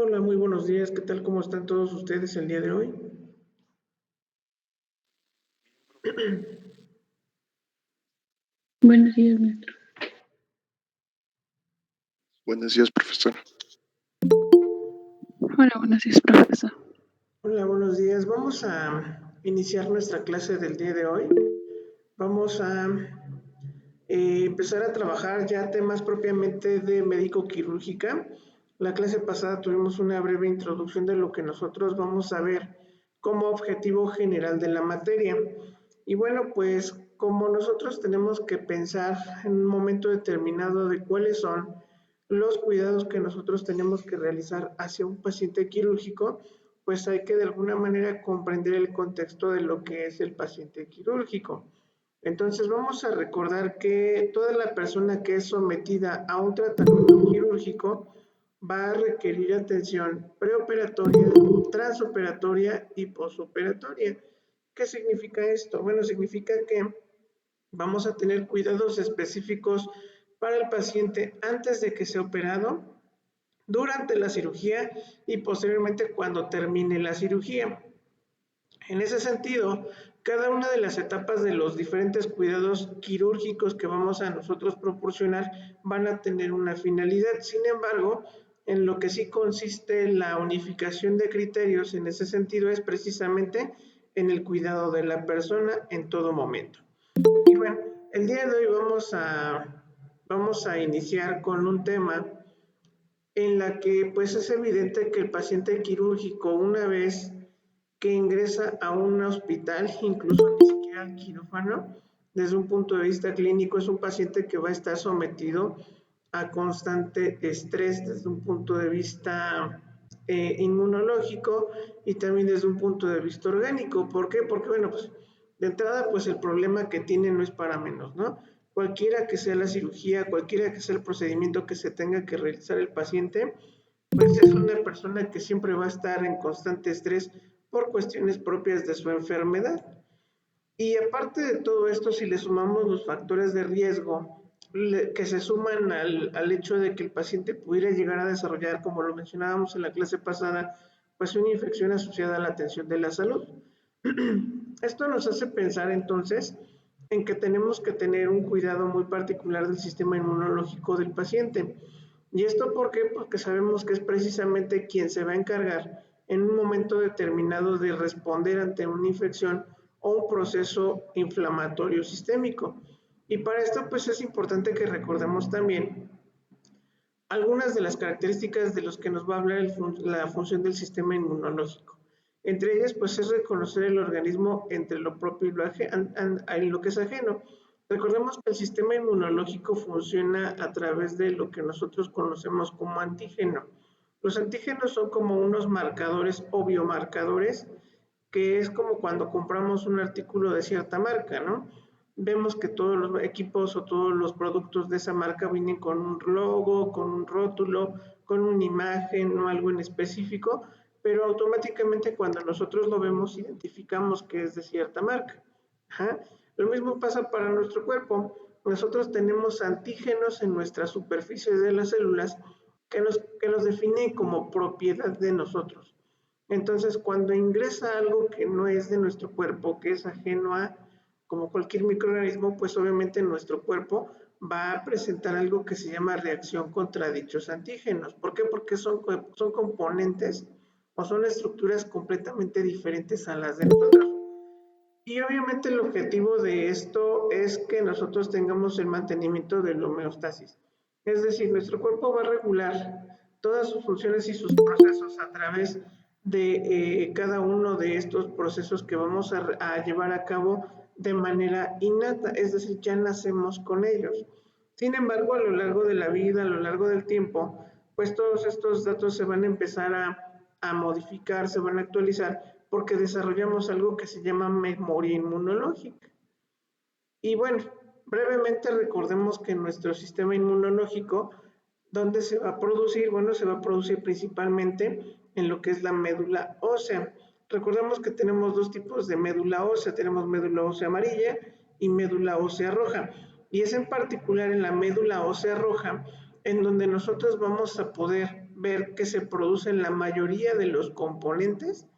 Hola, muy buenos días. ¿Qué tal? ¿Cómo están todos ustedes el día de hoy? Buenos días, maestro. Buenos días, profesor. Hola, buenos días, profesor. Hola, buenos días. Vamos a iniciar nuestra clase del día de hoy. Vamos a empezar a trabajar ya temas propiamente de médico-quirúrgica. La clase pasada tuvimos una breve introducción de lo que nosotros vamos a ver como objetivo general de la materia. Y bueno, pues como nosotros tenemos que pensar en un momento determinado de cuáles son los cuidados que nosotros tenemos que realizar hacia un paciente quirúrgico, pues hay que de alguna manera comprender el contexto de lo que es el paciente quirúrgico. Entonces vamos a recordar que toda la persona que es sometida a un tratamiento quirúrgico va a requerir atención preoperatoria, transoperatoria y posoperatoria. ¿Qué significa esto? Bueno, significa que vamos a tener cuidados específicos para el paciente antes de que sea operado, durante la cirugía y posteriormente cuando termine la cirugía. En ese sentido, cada una de las etapas de los diferentes cuidados quirúrgicos que vamos a nosotros proporcionar van a tener una finalidad. Sin embargo, en lo que sí consiste la unificación de criterios en ese sentido es precisamente en el cuidado de la persona en todo momento. Y bueno, el día de hoy vamos a iniciar con un tema en la que pues es evidente que el paciente quirúrgico una vez que ingresa a un hospital, incluso ni siquiera al quirófano, desde un punto de vista clínico es un paciente que va a estar sometido a constante estrés desde un punto de vista inmunológico y también desde un punto de vista orgánico. ¿Por qué? Porque bueno, pues de entrada pues el problema que tiene no es para menos, ¿no? Cualquiera que sea la cirugía, cualquiera que sea el procedimiento que se tenga que realizar el paciente, pues es una persona que siempre va a estar en constante estrés por cuestiones propias de su enfermedad. Y aparte de todo esto, si le sumamos los factores de riesgo que se suman al hecho de que el paciente pudiera llegar a desarrollar, como lo mencionábamos en la clase pasada, pues una infección asociada a la atención de la salud. Esto nos hace pensar entonces en que tenemos que tener un cuidado muy particular del sistema inmunológico del paciente. ¿Y esto por qué? Porque sabemos que es precisamente quien se va a encargar en un momento determinado de responder ante una infección o un proceso inflamatorio sistémico. Y para esto pues es importante que recordemos también algunas de las características de los que nos va a hablar la función del sistema inmunológico. Entre ellas, pues es reconocer el organismo entre lo propio y lo que es ajeno. Recordemos que el sistema inmunológico funciona a través de lo que nosotros conocemos como antígeno. Los antígenos son como unos marcadores o biomarcadores, que es como cuando compramos un artículo de cierta marca, ¿no? Vemos que todos los equipos o todos los productos de esa marca vienen con un logo, con un rótulo, con una imagen o algo en específico, pero automáticamente cuando nosotros lo vemos identificamos que es de cierta marca. Ajá. Lo mismo pasa para nuestro cuerpo. Nosotros tenemos antígenos en nuestra superficie de las células que nos definen como propiedad de nosotros. Entonces, cuando ingresa algo que no es de nuestro cuerpo, que es ajeno a, como cualquier microorganismo, pues obviamente nuestro cuerpo va a presentar algo que se llama reacción contra dichos antígenos. ¿Por qué? Porque son componentes o son estructuras completamente diferentes a las de nosotros. Y obviamente el objetivo de esto es que nosotros tengamos el mantenimiento de la homeostasis. Es decir, nuestro cuerpo va a regular todas sus funciones y sus procesos a través de cada uno de estos procesos que vamos a llevar a cabo de manera innata, es decir, ya nacemos con ellos. Sin embargo, a lo largo de la vida, a lo largo del tiempo, pues todos estos datos se van a empezar a modificar, se van a actualizar, porque desarrollamos algo que se llama memoria inmunológica. Y bueno, brevemente recordemos que nuestro sistema inmunológico, ¿dónde se va a producir? Bueno, se va a producir principalmente en lo que es la médula ósea. Recordemos que tenemos dos tipos de médula ósea, tenemos médula ósea amarilla y médula ósea roja. Y es en particular en la médula ósea roja en donde nosotros vamos a poder ver que se producen la mayoría de los componentes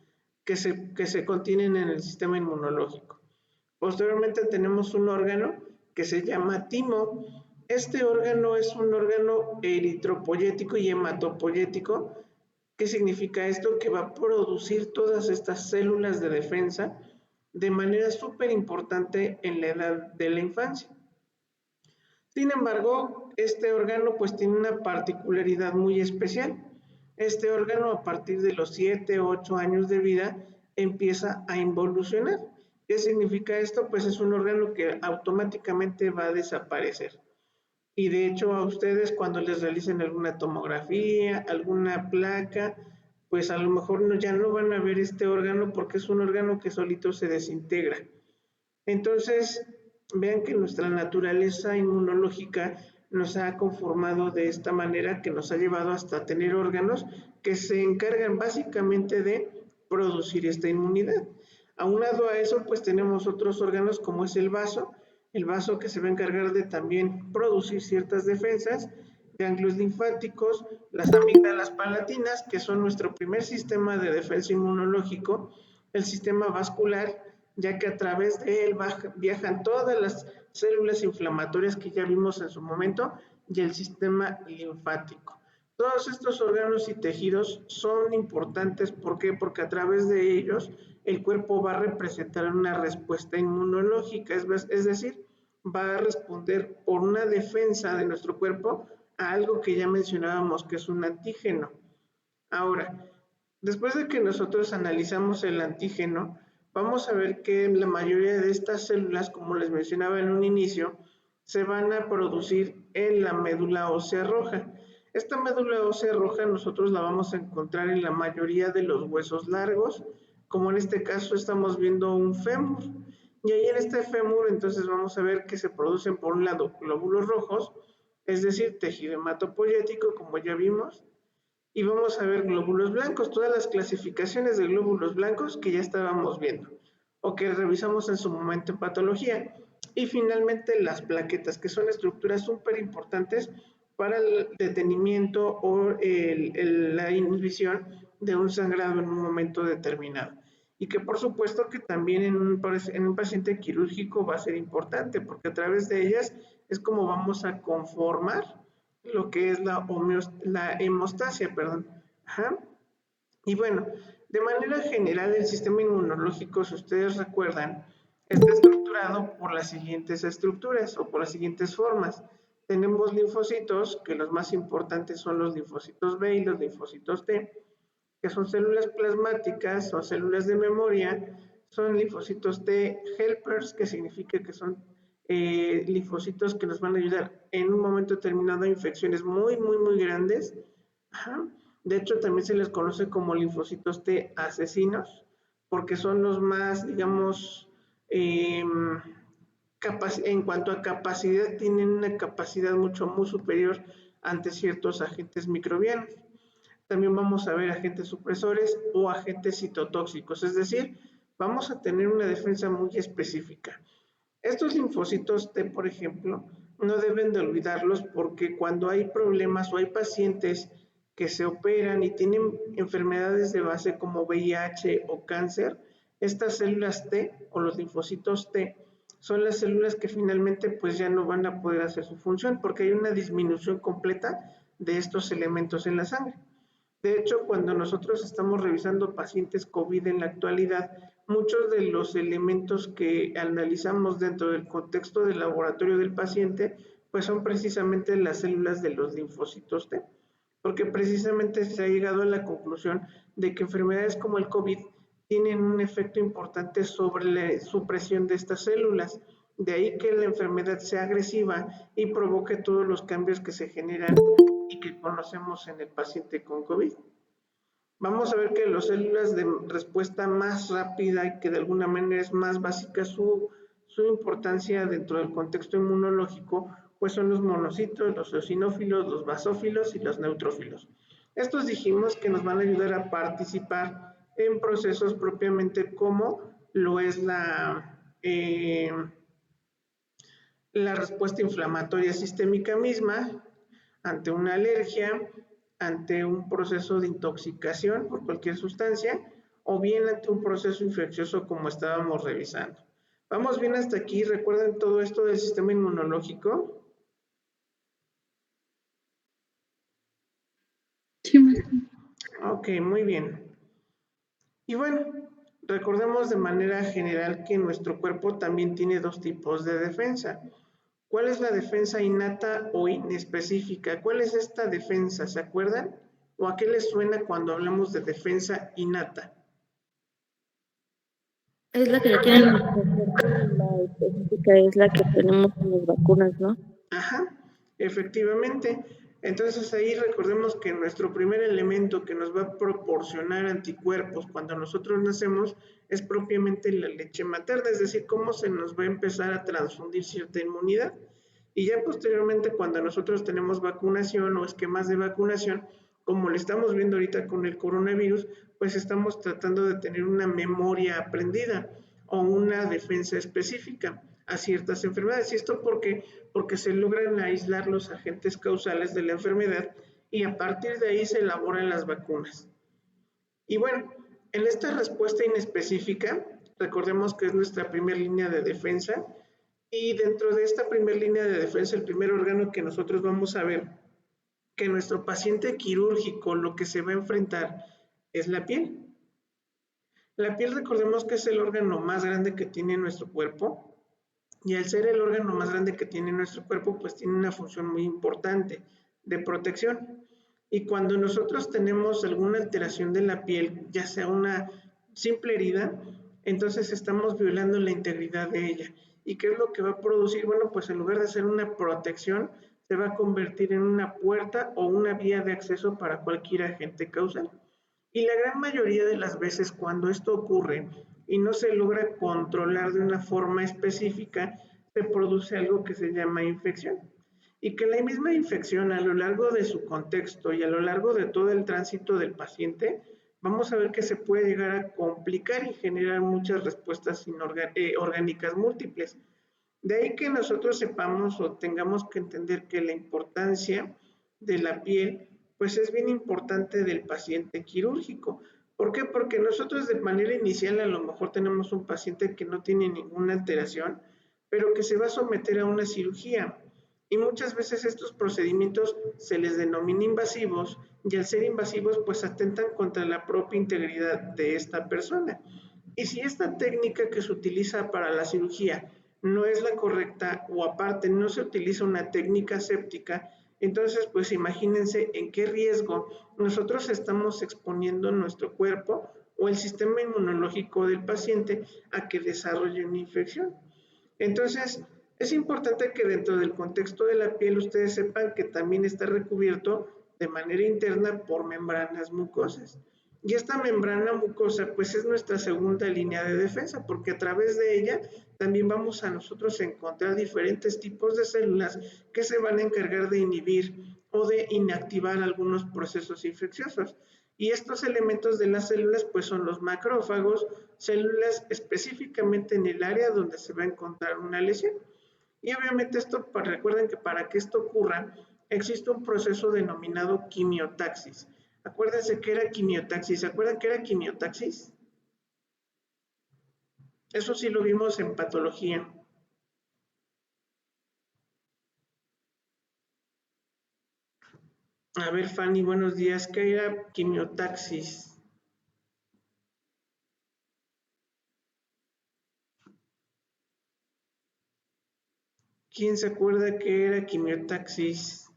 que se contienen en el sistema inmunológico. Posteriormente tenemos un órgano que se llama timo. Este órgano es un órgano eritropoyético y hematopoyético. ¿Qué significa esto? Que va a producir todas estas células de defensa de manera súper importante en la edad de la infancia. Sin embargo, este órgano pues tiene una particularidad muy especial. Este órgano a partir de los 7 o 8 años de vida empieza a involucionar. ¿Qué significa esto? Pues es un órgano que automáticamente va a desaparecer. Y de hecho a ustedes cuando les realicen alguna tomografía, alguna placa, pues a lo mejor ya no van a ver este órgano porque es un órgano que solito se desintegra. Entonces, vean que nuestra naturaleza inmunológica nos ha conformado de esta manera que nos ha llevado hasta tener órganos que se encargan básicamente de producir esta inmunidad. Aunado a eso, pues tenemos otros órganos como es el vaso que se va a encargar de también producir ciertas defensas, ganglios linfáticos, las amígdalas palatinas, que son nuestro primer sistema de defensa inmunológico, el sistema vascular, ya que a través de él viajan todas las células inflamatorias que ya vimos en su momento, y el sistema linfático. Todos estos órganos y tejidos son importantes, ¿por qué? Porque a través de ellos el cuerpo va a representar una respuesta inmunológica, es decir, va a responder por una defensa de nuestro cuerpo a algo que ya mencionábamos que es un antígeno. Ahora, después de que nosotros analizamos el antígeno, vamos a ver que la mayoría de estas células, como les mencionaba en un inicio, se van a producir en la médula ósea roja. Esta médula ósea roja nosotros la vamos a encontrar en la mayoría de los huesos largos, como en este caso estamos viendo un fémur. Y ahí en este fémur entonces vamos a ver que se producen por un lado glóbulos rojos, es decir, tejido hematopoyético, como ya vimos, y vamos a ver glóbulos blancos, todas las clasificaciones de glóbulos blancos que ya estábamos viendo o que revisamos en su momento en patología. Y finalmente las plaquetas, que son estructuras súper importantes para el detenimiento o la inhibición de un sangrado en un momento determinado. Y que por supuesto que también en un paciente quirúrgico va a ser importante, porque a través de ellas es como vamos a conformar lo que es la hemostasia, perdón. Ajá. Y bueno, de manera general el sistema inmunológico, si ustedes recuerdan, está estructurado por las siguientes estructuras o por las siguientes formas. Tenemos linfocitos, que los más importantes son los linfocitos B y los linfocitos T, que son células plasmáticas o células de memoria, son linfocitos T helpers, que significa que son linfocitos que nos van a ayudar en un momento determinado a infecciones muy, muy, muy grandes. Ajá. De hecho, también se les conoce como linfocitos T asesinos, porque son los más, digamos, eh, en cuanto a capacidad, tienen una capacidad mucho, muy superior ante ciertos agentes microbianos. También vamos a ver agentes supresores o agentes citotóxicos, es decir, vamos a tener una defensa muy específica. Estos linfocitos T, por ejemplo, no deben de olvidarlos porque cuando hay problemas o hay pacientes que se operan y tienen enfermedades de base como VIH o cáncer, estas células T o los linfocitos T son las células que finalmente pues ya no van a poder hacer su función porque hay una disminución completa de estos elementos en la sangre. De hecho, cuando nosotros estamos revisando pacientes COVID en la actualidad, muchos de los elementos que analizamos dentro del contexto del laboratorio del paciente, pues son precisamente las células de los linfocitos T, porque precisamente se ha llegado a la conclusión de que enfermedades como el COVID tienen un efecto importante sobre la supresión de estas células. De ahí que la enfermedad sea agresiva y provoque todos los cambios que se generan y que conocemos en el paciente con COVID. Vamos a ver que las células de respuesta más rápida y que de alguna manera es más básica su importancia dentro del contexto inmunológico, pues son los monocitos, los eosinófilos, los basófilos y los neutrófilos. Estos dijimos que nos van a ayudar a participar en procesos propiamente como lo es la respuesta inflamatoria sistémica misma ante una alergia, ante un proceso de intoxicación por cualquier sustancia o bien ante un proceso infeccioso como estábamos revisando. ¿Vamos bien hasta aquí? ¿Recuerdan todo esto del sistema inmunológico? Sí, maestro. Ok, muy bien. Y bueno, recordemos de manera general que nuestro cuerpo también tiene dos tipos de defensa. ¿Cuál es la defensa innata o inespecífica? ¿Cuál es esta defensa? ¿Se acuerdan? ¿O a qué les suena cuando hablamos de defensa innata? Es la que ya tiene nuestro cuerpo y la específica es la que tenemos en las vacunas, ¿no? Ajá, efectivamente. Entonces ahí recordemos que nuestro primer elemento que nos va a proporcionar anticuerpos cuando nosotros nacemos es propiamente la leche materna, es decir, cómo se nos va a empezar a transfundir cierta inmunidad. Y ya posteriormente cuando nosotros tenemos vacunación o esquemas de vacunación, como lo estamos viendo ahorita con el coronavirus, pues estamos tratando de tener una memoria aprendida o una defensa específica a ciertas enfermedades. ¿Y esto por qué? Porque se logran aislar los agentes causales de la enfermedad y a partir de ahí se elaboran las vacunas. Y bueno, en esta respuesta inespecífica, recordemos que es nuestra primera línea de defensa y dentro de esta primera línea de defensa, el primer órgano que nosotros vamos a ver que nuestro paciente quirúrgico lo que se va a enfrentar es la piel. La piel recordemos que es el órgano más grande que tiene nuestro cuerpo y al ser el órgano más grande que tiene nuestro cuerpo, pues tiene una función muy importante de protección. Y cuando nosotros tenemos alguna alteración de la piel, ya sea una simple herida, entonces estamos violando la integridad de ella. ¿Y qué es lo que va a producir? Bueno, pues en lugar de ser una protección, se va a convertir en una puerta o una vía de acceso para cualquier agente causal. Y la gran mayoría de las veces cuando esto ocurre y no se logra controlar de una forma específica, se produce algo que se llama infección. Y que la misma infección a lo largo de su contexto y a lo largo de todo el tránsito del paciente, vamos a ver que se puede llegar a complicar y generar muchas respuestas orgánicas múltiples. De ahí que nosotros sepamos o tengamos que entender que la importancia de la piel, pues es bien importante del paciente quirúrgico. ¿Por qué? Porque nosotros de manera inicial a lo mejor tenemos un paciente que no tiene ninguna alteración, pero que se va a someter a una cirugía. Y muchas veces estos procedimientos se les denomina invasivos y al ser invasivos pues atentan contra la propia integridad de esta persona. Y si esta técnica que se utiliza para la cirugía no es la correcta o aparte no se utiliza una técnica séptica, entonces pues imagínense en qué riesgo nosotros estamos exponiendo nuestro cuerpo o el sistema inmunológico del paciente a que desarrolle una infección. Entonces, Es importante que dentro del contexto de la piel ustedes sepan que también está recubierto de manera interna por membranas mucosas. Y esta membrana mucosa pues es nuestra segunda línea de defensa, porque a través de ella también vamos a nosotros a encontrar diferentes tipos de células que se van a encargar de inhibir o de inactivar algunos procesos infecciosos. Y estos elementos de las células pues son los macrófagos, células específicamente en el área donde se va a encontrar una lesión. Y obviamente esto, recuerden que para que esto ocurra, existe un proceso denominado quimiotaxis. Acuérdense que era quimiotaxis. ¿Se acuerdan que era quimiotaxis? Eso sí lo vimos en patología. A ver, Fanny, buenos días. ¿Qué era quimiotaxis? ¿Quién se acuerda que era quimiotaxis?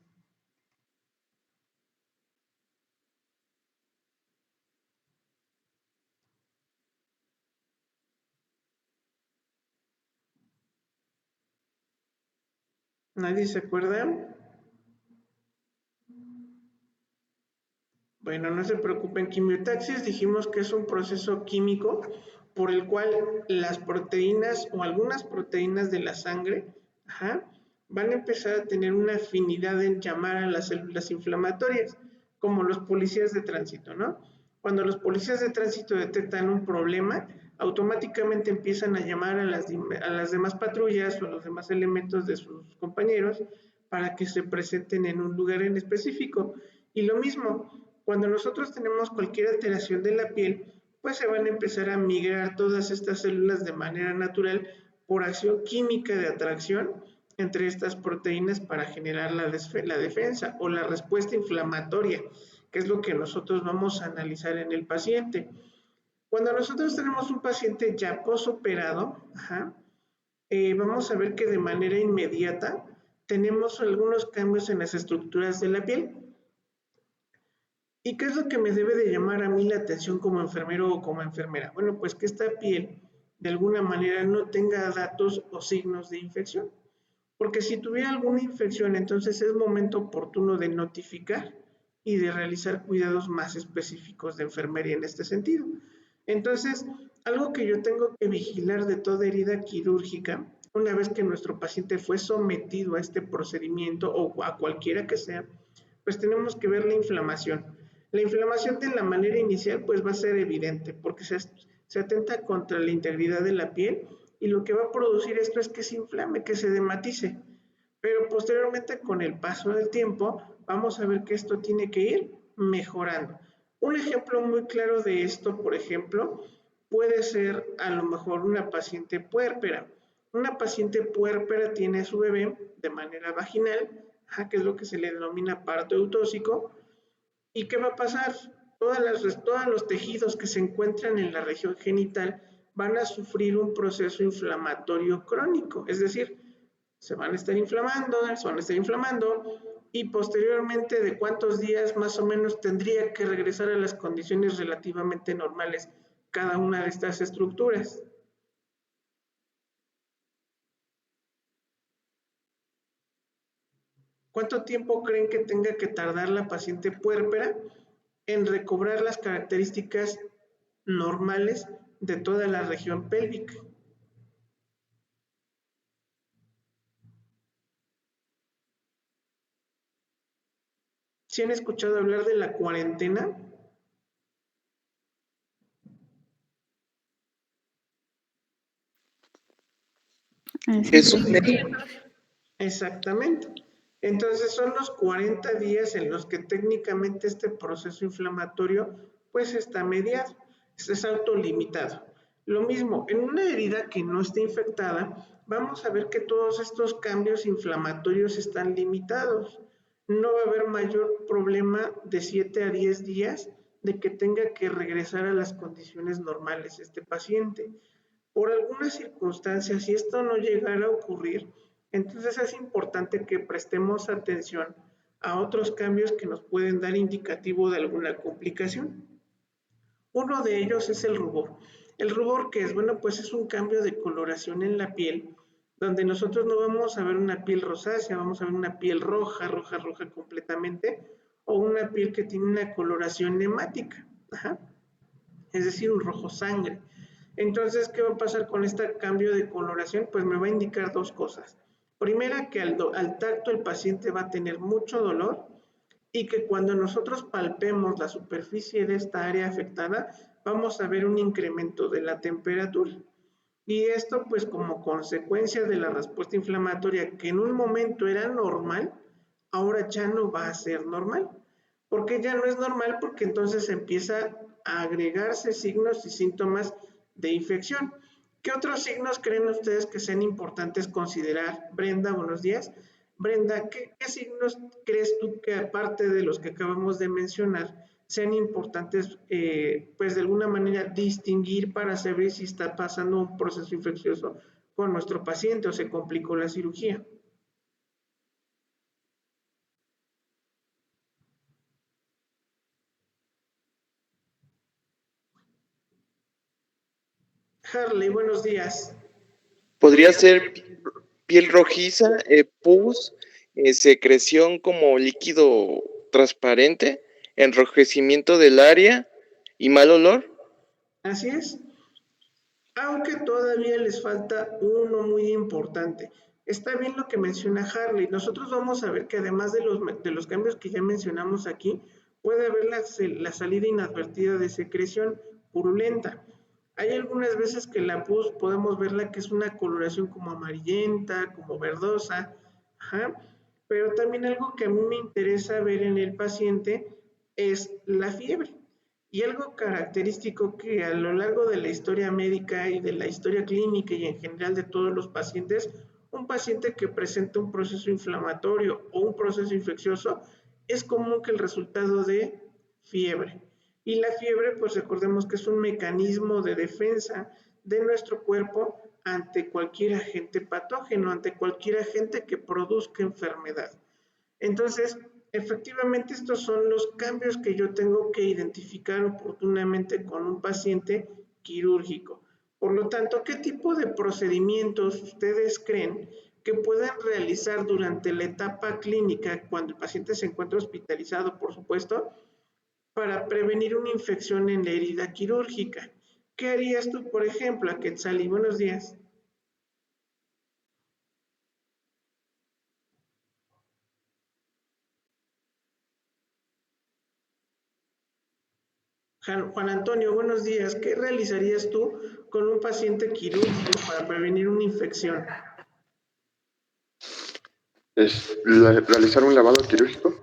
¿Nadie se acuerda? Bueno, no se preocupen, quimiotaxis dijimos que es un proceso químico por el cual las proteínas o algunas proteínas de la sangre, van a empezar a tener una afinidad en llamar a las células inflamatorias, como los policías de tránsito, ¿no? Cuando los policías de tránsito detectan un problema, automáticamente empiezan a llamar a las demás patrullas o a los demás elementos de sus compañeros para que se presenten en un lugar en específico. Y lo mismo, cuando nosotros tenemos cualquier alteración de la piel, pues se van a empezar a migrar todas estas células de manera natural por acción química de atracción entre estas proteínas para generar la defensa o la respuesta inflamatoria, que es lo que nosotros vamos a analizar en el paciente. Cuando nosotros tenemos un paciente ya posoperado, vamos a ver que de manera inmediata tenemos algunos cambios en las estructuras de la piel. ¿Y qué es lo que me debe de llamar a mí la atención como enfermero o como enfermera? Bueno, pues que esta piel de alguna manera no tenga datos o signos de infección. Porque si tuviera alguna infección, entonces es momento oportuno de notificar y de realizar cuidados más específicos de enfermería en este sentido. Entonces, algo que yo tengo que vigilar de toda herida quirúrgica, una vez que nuestro paciente fue sometido a este procedimiento o a cualquiera que sea, pues tenemos que ver la inflamación. La inflamación de la manera inicial pues va a ser evidente porque se atenta contra la integridad de la piel y lo que va a producir esto es que se inflame, que se dematice. Pero posteriormente con el paso del tiempo vamos a ver que esto tiene que ir mejorando. Un ejemplo muy claro de esto, por ejemplo, puede ser a lo mejor una paciente puérpera. Una paciente puérpera tiene a su bebé de manera vaginal, que es lo que se le denomina parto eutóxico. ¿Y qué va a pasar? Todos los tejidos que se encuentran en la región genital van a sufrir un proceso inflamatorio crónico, es decir, se van a estar inflamando y posteriormente de cuántos días más o menos tendría que regresar a las condiciones relativamente normales cada una de estas estructuras. ¿Cuánto tiempo creen que tenga que tardar la paciente puérpera en recobrar las características normales de toda la región pélvica? ¿Sí han escuchado hablar de la cuarentena? Es un mes. Exactamente. Entonces son los 40 días en los que técnicamente este proceso inflamatorio pues está mediado, es autolimitado. Lo mismo, en una herida que no esté infectada, vamos a ver que todos estos cambios inflamatorios están limitados. No va a haber mayor problema de 7 a 10 días de que tenga que regresar a las condiciones normales este paciente. Por alguna circunstancia, si esto no llegara a ocurrir, entonces es importante que prestemos atención a otros cambios que nos pueden dar indicativo de alguna complicación. Uno de ellos es el rubor. El rubor, ¿qué es? Bueno, pues es un cambio de coloración en la piel, donde nosotros no vamos a ver una piel rosácea, vamos a ver una piel roja, roja, roja completamente, o una piel que tiene una coloración hemática, ajá, es decir, un rojo sangre. Entonces, ¿qué va a pasar con este cambio de coloración? Pues me va a indicar dos cosas. Primera, que al tacto el paciente va a tener mucho dolor y que cuando nosotros palpemos la superficie de esta área afectada, vamos a ver un incremento de la temperatura. Y esto pues como consecuencia de la respuesta inflamatoria que en un momento era normal, ahora ya no va a ser normal. ¿Por qué ya no es normal? Porque entonces empieza a agregarse signos y síntomas de infección. ¿Qué otros signos creen ustedes que sean importantes considerar? Brenda, buenos días. Brenda, ¿qué signos crees tú que aparte de los que acabamos de mencionar sean importantes, pues de alguna manera distinguir para saber si está pasando un proceso infeccioso con nuestro paciente o se complicó la cirugía? Harley, buenos días. Podría ser piel rojiza, pus, secreción como líquido transparente, enrojecimiento del área y mal olor. Así es. Aunque todavía les falta uno muy importante. Está bien lo que menciona Harley. Nosotros vamos a ver que además de los cambios que ya mencionamos aquí, puede haber la salida inadvertida de secreción purulenta. Hay algunas veces que la pus podemos verla que es una coloración como amarillenta, como verdosa, ajá, pero también algo que a mí me interesa ver en el paciente es la fiebre. Y algo característico que a lo largo de la historia médica y de la historia clínica y en general de todos los pacientes, un paciente que presenta un proceso inflamatorio o un proceso infeccioso, es común que el resultado de fiebre. Y la fiebre, pues recordemos que es un mecanismo de defensa de nuestro cuerpo ante cualquier agente patógeno, ante cualquier agente que produzca enfermedad. Entonces, efectivamente, estos son los cambios que yo tengo que identificar oportunamente con un paciente quirúrgico. Por lo tanto, ¿qué tipo de procedimientos ustedes creen que puedan realizar durante la etapa clínica, cuando el paciente se encuentra hospitalizado, por supuesto, para prevenir una infección en la herida quirúrgica? ¿Qué harías tú, por ejemplo, Quetzali? Buenos días. Juan Antonio, buenos días. ¿Qué realizarías tú con un paciente quirúrgico para prevenir una infección? ¿Realizar un lavado quirúrgico?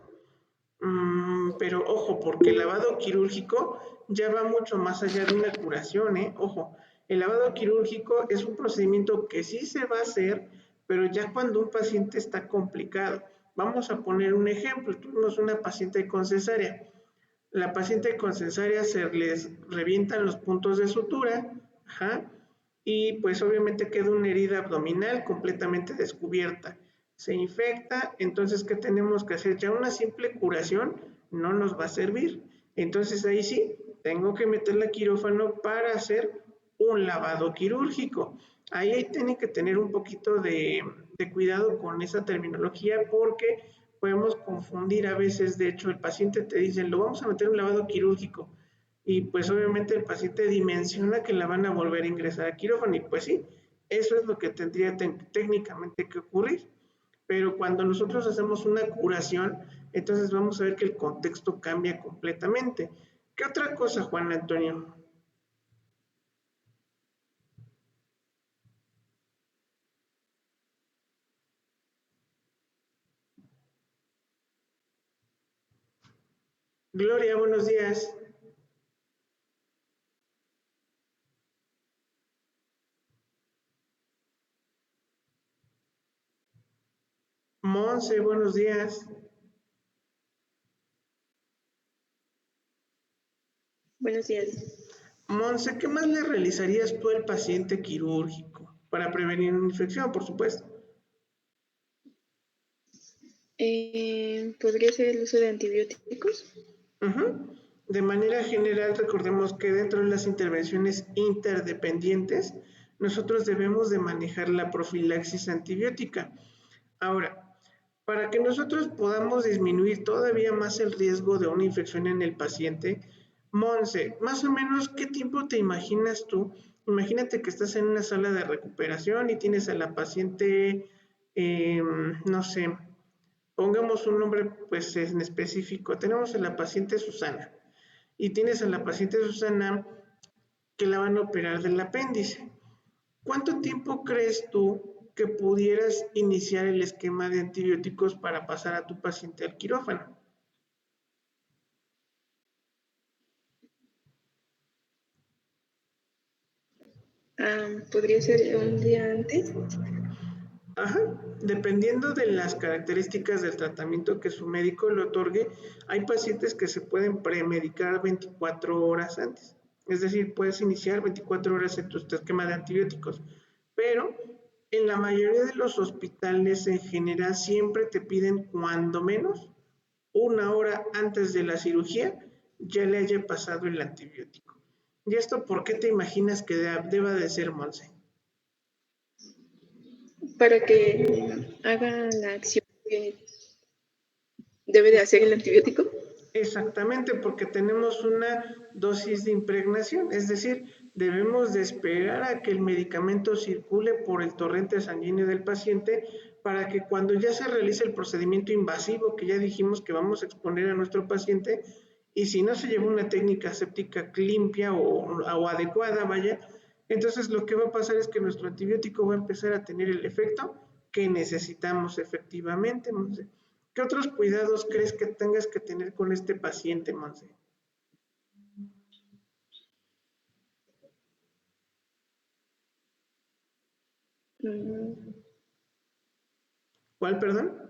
Pero ojo, porque el lavado quirúrgico ya va mucho más allá de una curación, ¿eh? Ojo, el lavado quirúrgico es un procedimiento que sí se va a hacer, pero ya cuando un paciente está complicado. Vamos a poner un ejemplo. Tuvimos una paciente con cesárea. La paciente con cesárea se les revientan los puntos de sutura, ajá, y pues obviamente queda una herida abdominal completamente descubierta. Se infecta, entonces ¿qué tenemos que hacer? Ya una simple curación no nos va a servir. Entonces ahí sí, tengo que meterle a quirófano para hacer un lavado quirúrgico. Ahí tienen que tener un poquito de cuidado con esa terminología porque podemos confundir a veces. De hecho, el paciente te dice, lo vamos a meter en un lavado quirúrgico, y pues obviamente el paciente dimensiona que la van a volver a ingresar a quirófano, y pues sí, eso es lo que tendría técnicamente que ocurrir. Pero cuando nosotros hacemos una curación, entonces vamos a ver que el contexto cambia completamente. ¿Qué otra cosa, Juan Antonio? Gloria, buenos días. Monse, buenos días. Buenos días. Monse, ¿qué más le realizarías tú al paciente quirúrgico para prevenir una infección, por supuesto? ¿Podría ser el uso de antibióticos? De manera general, recordemos que dentro de las intervenciones interdependientes, nosotros debemos de manejar la profilaxis antibiótica. Ahora, para que nosotros podamos disminuir todavía más el riesgo de una infección en el paciente, Monse, más o menos, ¿qué tiempo te imaginas tú? Imagínate que estás en una sala de recuperación y tienes a la paciente, no sé, pongamos un nombre pues en específico. Tenemos a la paciente Susana y tienes a la paciente Susana que la van a operar del apéndice. ¿Cuánto tiempo crees tú que pudieras iniciar el esquema de antibióticos para pasar a tu paciente al quirófano? ¿Podría ser un día antes? Ajá, dependiendo de las características del tratamiento que su médico le otorgue, hay pacientes que se pueden premedicar 24 horas antes. Es decir, puedes iniciar 24 horas en tu esquema de antibióticos, pero en la mayoría de los hospitales en general siempre te piden cuando menos una hora antes de la cirugía ya le haya pasado el antibiótico. ¿Y esto por qué te imaginas que deba de ser, Monse? Para que haga la acción que debe de hacer el antibiótico. Exactamente, porque tenemos una dosis de impregnación, es decir, debemos de esperar a que el medicamento circule por el torrente sanguíneo del paciente para que cuando ya se realice el procedimiento invasivo que ya dijimos que vamos a exponer a nuestro paciente, y si no se lleva una técnica séptica limpia o adecuada, vaya, entonces lo que va a pasar es que nuestro antibiótico va a empezar a tener el efecto que necesitamos efectivamente. ¿Qué otros cuidados crees que tengas que tener con este paciente, Monse? Mm, ¿Cuál, perdón?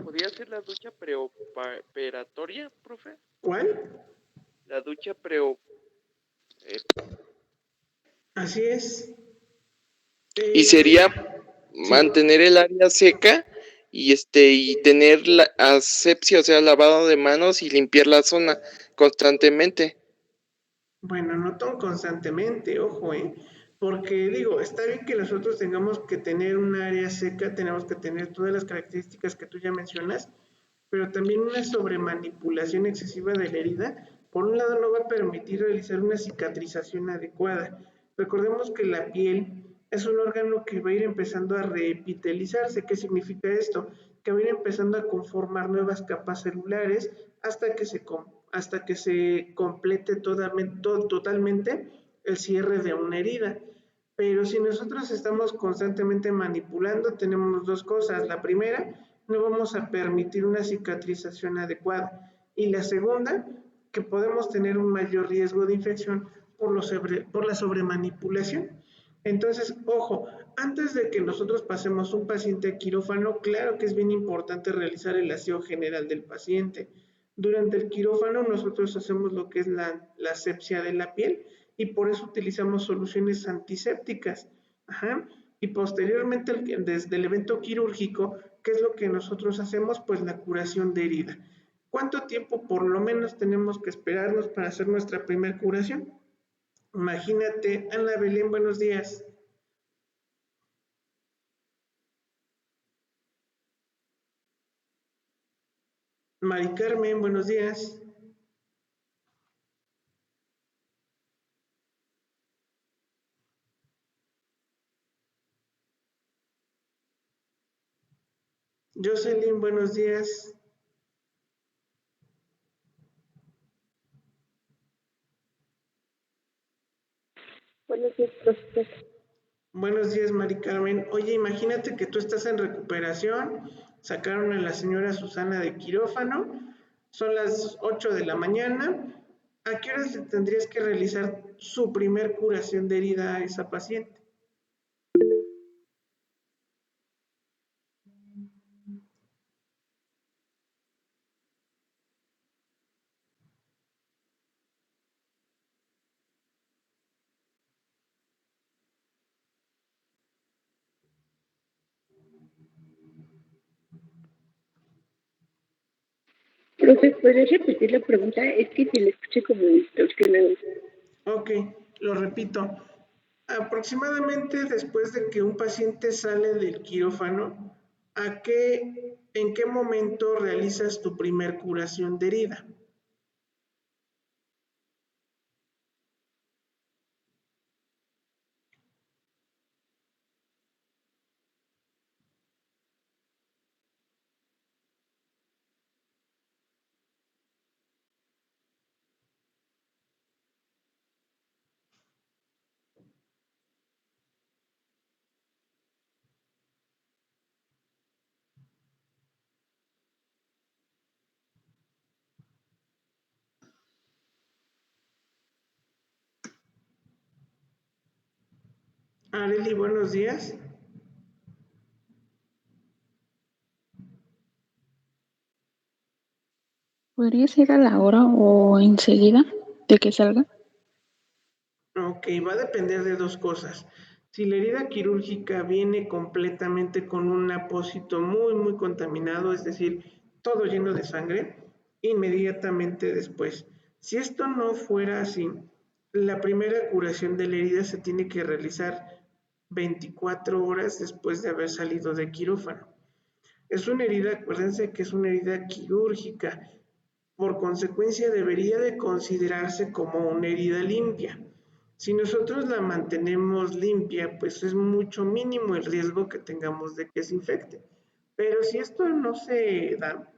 ¿Podría ser la ducha preoperatoria, profe? ¿Cuál? La ducha Así es. y sería Sí. mantener el área seca y tener la asepsia, o sea, lavado de manos y limpiar la zona constantemente. Bueno, no tan constantemente, ojo, ¿eh? Porque digo, está bien que nosotros tengamos que tener un área seca, tenemos que tener todas las características que tú ya mencionas, pero también una sobremanipulación excesiva de la herida, por un lado no va a permitir realizar una cicatrización adecuada. Recordemos que la piel es un órgano que va a ir empezando a reepitelizarse. ¿Qué significa esto? Que va a ir empezando a conformar nuevas capas celulares hasta que se complete totalmente el cierre de una herida. Pero si nosotros estamos constantemente manipulando, tenemos dos cosas. La primera, no vamos a permitir una cicatrización adecuada. Y la segunda, que podemos tener un mayor riesgo de infección por la sobremanipulación. Entonces, ojo, antes de que nosotros pasemos un paciente a quirófano, claro que es bien importante realizar el aseo general del paciente. Durante el quirófano nosotros hacemos lo que es la asepsia de la piel y por eso utilizamos soluciones antisépticas. Ajá. Y posteriormente, desde el evento quirúrgico, ¿qué es lo que nosotros hacemos? Pues la curación de herida. ¿Cuánto tiempo por lo menos tenemos que esperarnos para hacer nuestra primera curación? Imagínate, Ana Belén, buenos días. Mari Carmen, buenos días. Jocelyn, buenos días. Buenos días, profesor. Buenos días, Mari Carmen. Oye, imagínate que tú estás en recuperación, sacaron a la señora Susana de quirófano, son las 8 de la mañana. ¿A qué horas le tendrías que realizar su primer curación de herida a esa paciente? Profe, ¿podrías repetir la pregunta? Es que se le escuché como distorsionado. Ok, lo repito. Aproximadamente después de que un paciente sale del quirófano, ¿en qué momento realizas tu primer curación de herida? Areli, buenos días. ¿Podría ser a la hora o enseguida de que salga? Ok, va a depender de dos cosas. Si la herida quirúrgica viene completamente con un apósito muy contaminado, es decir, todo lleno de sangre, inmediatamente después. Si esto no fuera así, la primera curación de la herida se tiene que realizar 24 horas después de haber salido de quirófano. Es una herida, acuérdense que es una herida quirúrgica, por consecuencia debería de considerarse como una herida limpia. Si nosotros la mantenemos limpia, pues es mucho mínimo el riesgo que tengamos de que se infecte. Pero si esto no se da,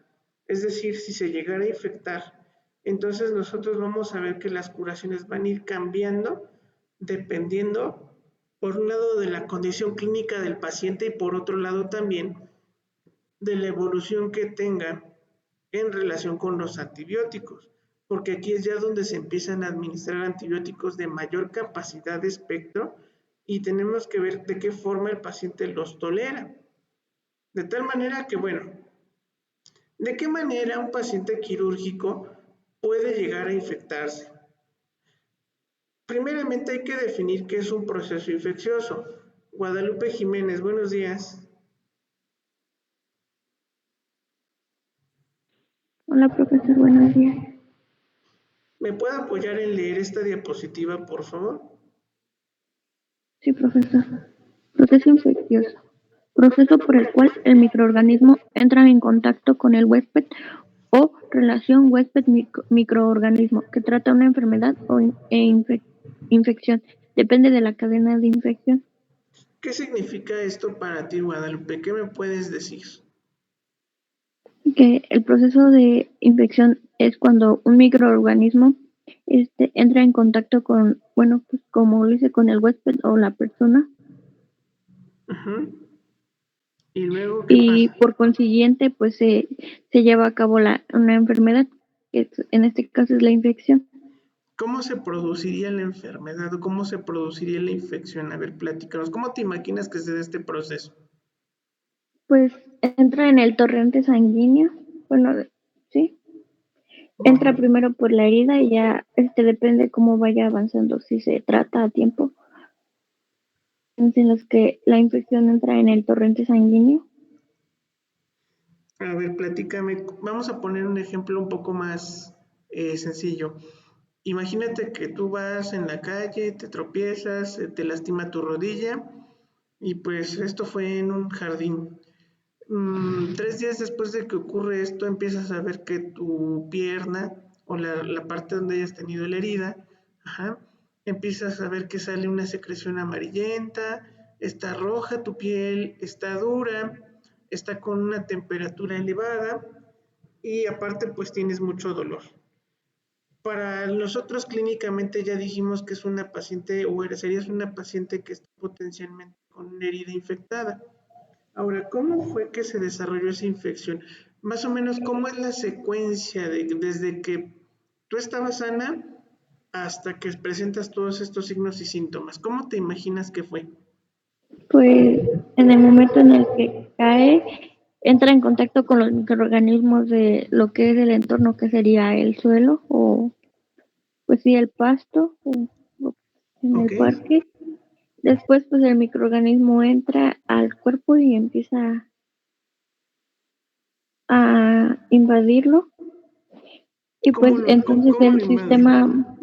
es decir, si se llegara a infectar, entonces nosotros vamos a ver que las curaciones van a ir cambiando dependiendo, por un lado, de la condición clínica del paciente y por otro lado también de la evolución que tenga en relación con los antibióticos, porque aquí es ya donde se empiezan a administrar antibióticos de mayor capacidad de espectro y tenemos que ver de qué forma el paciente los tolera. De tal manera que, bueno, ¿de qué manera un paciente quirúrgico puede llegar a infectarse? Primeramente hay que definir qué es un proceso infeccioso. Guadalupe Jiménez, buenos días. Hola, profesor, buenos días. ¿Me puede apoyar en leer esta diapositiva, por favor? Sí, profesor. Proceso infeccioso. Proceso por el cual el microorganismo entra en contacto con el huésped o relación huésped-microorganismo que trata una enfermedad o infección. Depende de la cadena de infección. ¿Qué significa esto para ti, Guadalupe? ¿Qué me puedes decir? Que el proceso de infección es cuando un microorganismo entra en contacto con, bueno, pues como lo dice, con el huésped o la persona. ¿Y luego qué Y pasa? por consiguiente, pues se lleva a cabo una enfermedad, que en este caso es la infección. ¿Cómo se produciría la enfermedad o cómo se produciría la infección? A ver, platícanos. ¿Cómo te imaginas que se dé este proceso? Pues entra en el torrente sanguíneo, bueno, sí, entra primero por la herida y ya depende cómo vaya avanzando, si se trata a tiempo, en los que la infección entra en el torrente sanguíneo. A ver, platícame. Vamos a poner un ejemplo un poco más sencillo. Imagínate que tú vas en la calle, te tropiezas, te lastima tu rodilla y pues esto fue en un jardín. 3 días después de que ocurre esto, empiezas a ver que tu pierna o la parte donde hayas tenido la herida, ajá, empiezas a ver que sale una secreción amarillenta, está roja tu piel, está dura, está con una temperatura elevada y aparte pues tienes mucho dolor. Para nosotros clínicamente ya dijimos que es una paciente o serías una paciente que está potencialmente con una herida infectada. Ahora, ¿cómo fue que se desarrolló esa infección? Más o menos, ¿cómo es la secuencia desde que tú estabas sana hasta que presentas todos estos signos y síntomas? ¿Cómo te imaginas que fue? Pues en el momento en el que cae, entra en contacto con los microorganismos de lo que es el entorno, que sería el suelo o, pues sí, el pasto en el ¿Ok? parque. Después, pues el microorganismo entra al cuerpo y empieza a invadirlo Y ¿Cómo pues entonces cómo lo el sistema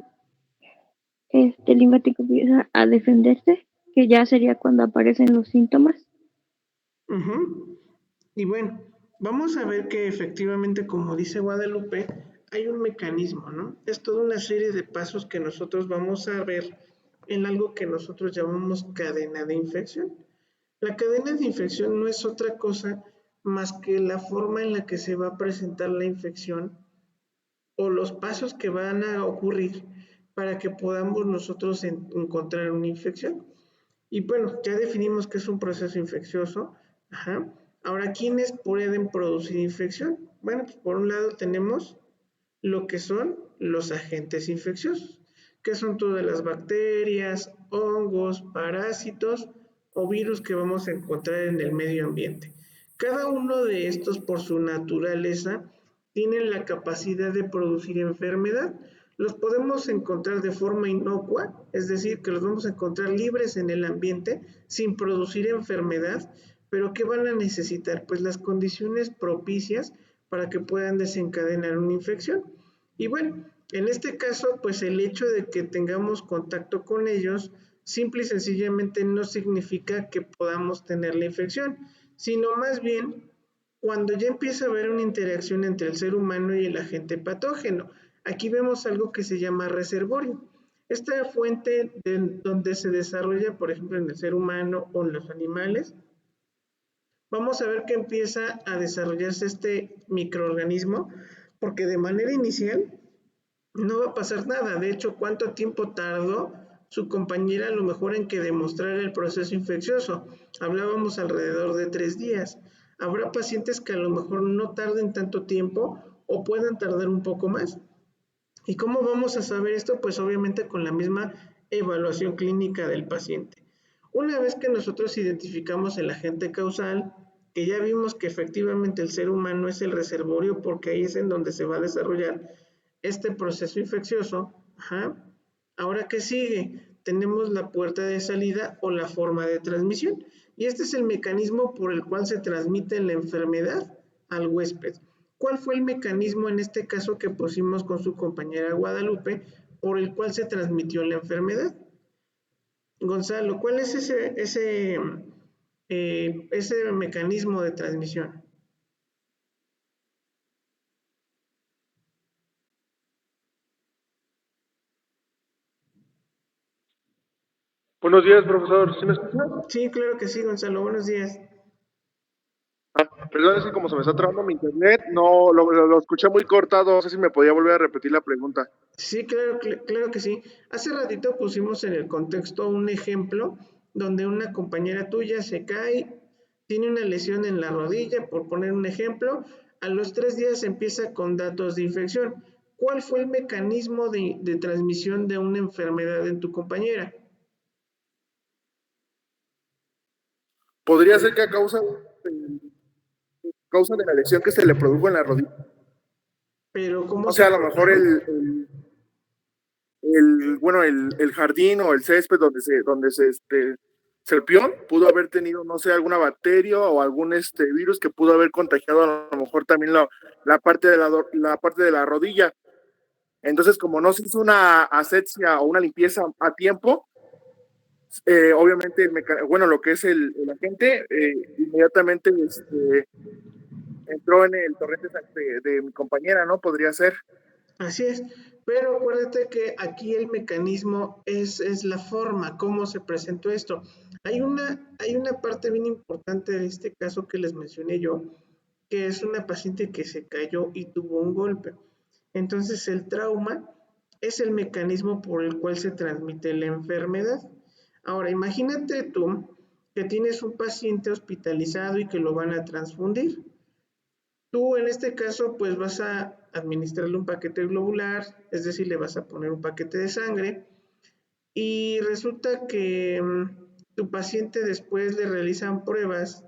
linfático empieza a defenderse, que ya sería cuando aparecen los síntomas. Ujú. Y bueno, vamos a ver que efectivamente, como dice Guadalupe, hay un mecanismo, ¿no? Es toda una serie de pasos que nosotros vamos a ver en algo que nosotros llamamos cadena de infección. La cadena de infección no es otra cosa más que la forma en la que se va a presentar la infección o los pasos que van a ocurrir para que podamos nosotros encontrar una infección. Y bueno, ya definimos que es un proceso infeccioso. Ajá. Ahora, ¿quiénes pueden producir infección? Bueno, pues por un lado tenemos lo que son los agentes infecciosos, que son todas las bacterias, hongos, parásitos o virus que vamos a encontrar en el medio ambiente. Cada uno de estos, por su naturaleza, tienen la capacidad de producir enfermedad. Los podemos encontrar de forma inocua, es decir, que los vamos a encontrar libres en el ambiente sin producir enfermedad, pero ¿qué van a necesitar? Pues las condiciones propicias para que puedan desencadenar una infección. Y bueno, en este caso, pues el hecho de que tengamos contacto con ellos, simple y sencillamente no significa que podamos tener la infección, sino más bien cuando ya empieza a haber una interacción entre el ser humano y el agente patógeno. Aquí vemos algo que se llama reservorio. Esta fuente donde se desarrolla, por ejemplo, en el ser humano o en los animales, vamos a ver que empieza a desarrollarse este microorganismo, porque de manera inicial no va a pasar nada. De hecho, ¿cuánto tiempo tardó su compañera a lo mejor en que demostrara el proceso infeccioso? Hablábamos alrededor de 3 días. Habrá pacientes que a lo mejor no tarden tanto tiempo o puedan tardar un poco más. ¿Y cómo vamos a saber esto? Pues obviamente con la misma evaluación clínica del paciente. Una vez que nosotros identificamos el agente causal, que ya vimos que efectivamente el ser humano es el reservorio porque ahí es en donde se va a desarrollar este proceso infeccioso, ajá. Ahora, ¿qué sigue? Tenemos la puerta de salida o la forma de transmisión. Y este es el mecanismo por el cual se transmite la enfermedad al huésped. ¿Cuál fue el mecanismo en este caso que pusimos con su compañera Guadalupe por el cual se transmitió la enfermedad? Gonzalo, ¿cuál es ese mecanismo de transmisión? Buenos días, profesor. ¿Sí me escucha? Sí, claro que sí, Gonzalo. Buenos días. Perdón, es que como se me está trabando mi internet, no lo escuché muy cortado. No sé si me podía volver a repetir la pregunta. Sí, claro que sí. Hace ratito pusimos en el contexto un ejemplo donde una compañera tuya se cae, tiene una lesión en la rodilla, por poner un ejemplo, a los 3 días empieza con datos de infección. ¿Cuál fue el mecanismo de transmisión de una enfermedad en tu compañera? ¿Podría ser que a causa de la lesión que se le produjo en la rodilla? Pero ¿cómo O se... sea, a lo mejor el jardín o el césped donde se serpió pudo haber tenido, no sé, alguna bacteria o algún virus que pudo haber contagiado a lo mejor también la parte la parte de la rodilla. Entonces, como no se hizo una asepsia o una limpieza a tiempo, obviamente, lo que es el agente, inmediatamente entró en el torrente de mi compañera, ¿no? Podría ser. Así es, pero acuérdate que aquí el mecanismo es la forma, cómo se presentó esto. Hay una parte bien importante de este caso que les mencioné yo, que es una paciente que se cayó y tuvo un golpe. Entonces el trauma es el mecanismo por el cual se transmite la enfermedad. Ahora, imagínate tú que tienes un paciente hospitalizado y que lo van a transfundir. Tú en este caso pues vas a administrarle un paquete globular, es decir, le vas a poner un paquete de sangre y resulta que tu paciente después le realizan pruebas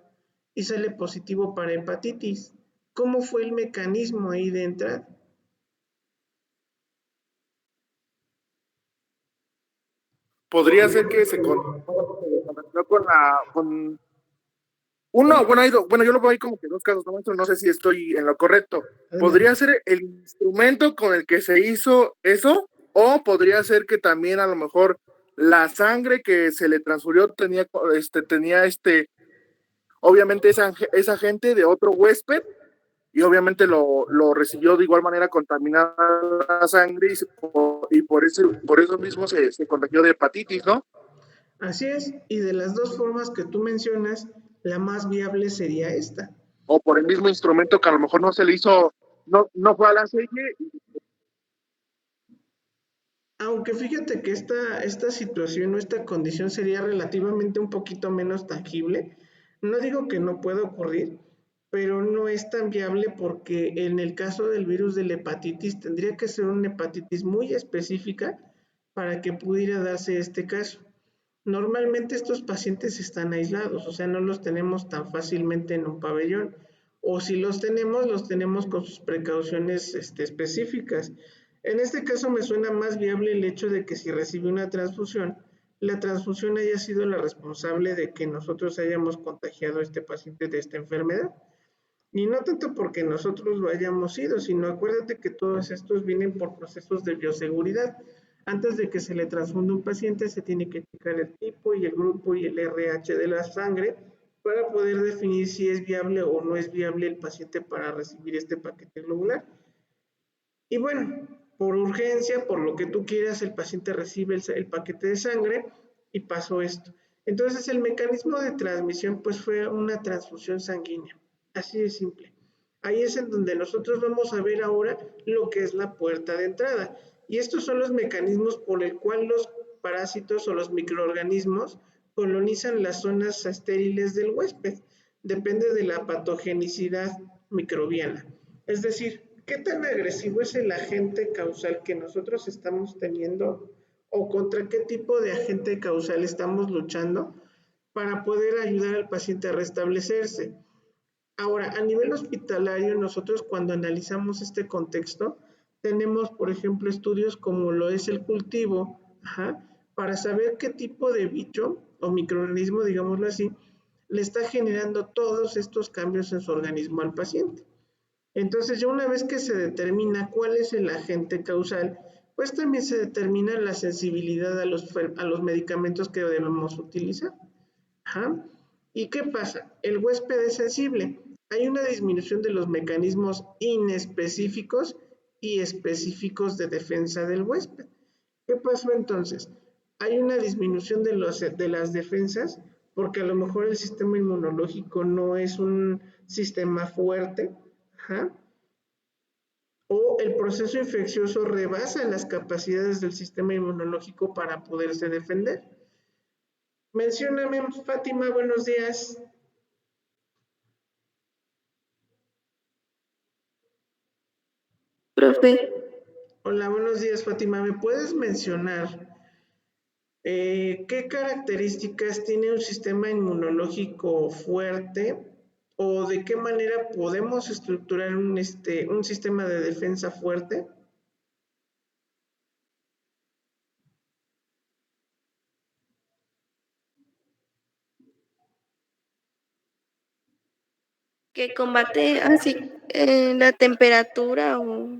y sale positivo para hepatitis. ¿Cómo fue el mecanismo ahí de entrada? Podría ser que se contagió con Bueno, yo lo veo ahí como que dos casos, ¿no? Maestro? No sé si estoy en lo correcto. ¿Podría ser el instrumento con el que se hizo eso? ¿O podría ser que también a lo mejor la sangre que se le transfirió tenía obviamente esa gente de otro huésped y obviamente lo recibió de igual manera contaminada la sangre y por eso mismo se contagió de hepatitis, ¿no? Así es, y de las dos formas que tú mencionas, la más viable sería esta. O por el mismo instrumento que a lo mejor no se le hizo, no fue a la serie. Aunque fíjate que esta situación o esta condición sería relativamente un poquito menos tangible, no digo que no pueda ocurrir, pero no es tan viable porque en el caso del virus de la hepatitis tendría que ser una hepatitis muy específica para que pudiera darse este caso. Normalmente estos pacientes están aislados, o sea, no los tenemos tan fácilmente en un pabellón, o si los tenemos con sus precauciones específicas. En este caso me suena más viable el hecho de que si recibe una transfusión, la transfusión haya sido la responsable de que nosotros hayamos contagiado a este paciente de esta enfermedad. Y no tanto porque nosotros lo hayamos sido, sino acuérdate que todos estos vienen por procesos de bioseguridad. Antes de que se le transfunda un paciente, se tiene que checar el tipo y el grupo y el RH de la sangre para poder definir si es viable o no es viable el paciente para recibir este paquete globular. Y bueno, por urgencia, por lo que tú quieras, el paciente recibe el paquete de sangre y pasó esto. Entonces el mecanismo de transmisión pues fue una transfusión sanguínea, así de simple. Ahí es en donde nosotros vamos a ver ahora lo que es la puerta de entrada. Y estos son los mecanismos por el cual los parásitos o los microorganismos colonizan las zonas estériles del huésped. Depende de la patogenicidad microbiana. Es decir, ¿qué tan agresivo es el agente causal que nosotros estamos teniendo o contra qué tipo de agente causal estamos luchando para poder ayudar al paciente a restablecerse? Ahora, a nivel hospitalario, nosotros cuando analizamos este contexto, tenemos, por ejemplo, estudios como lo es el cultivo, para saber qué tipo de bicho o microorganismo, digámoslo así, le está generando todos estos cambios en su organismo al paciente. Entonces, ya una vez que se determina cuál es el agente causal, pues también se determina la sensibilidad a los medicamentos que debemos utilizar. Ajá. ¿Y qué pasa? El huésped es sensible. Hay una disminución de los mecanismos inespecíficos y específicos de defensa del huésped. ¿Qué pasó entonces? Hay una disminución de las defensas porque a lo mejor el sistema inmunológico no es un sistema fuerte, ajá, o el proceso infeccioso rebasa las capacidades del sistema inmunológico para poderse defender. Mencióname, Fátima, buenos días. Profe, Hola, buenos días, Fátima. ¿Me puedes mencionar qué características tiene un sistema inmunológico fuerte o de qué manera podemos estructurar un sistema de defensa fuerte? que combate así la temperatura o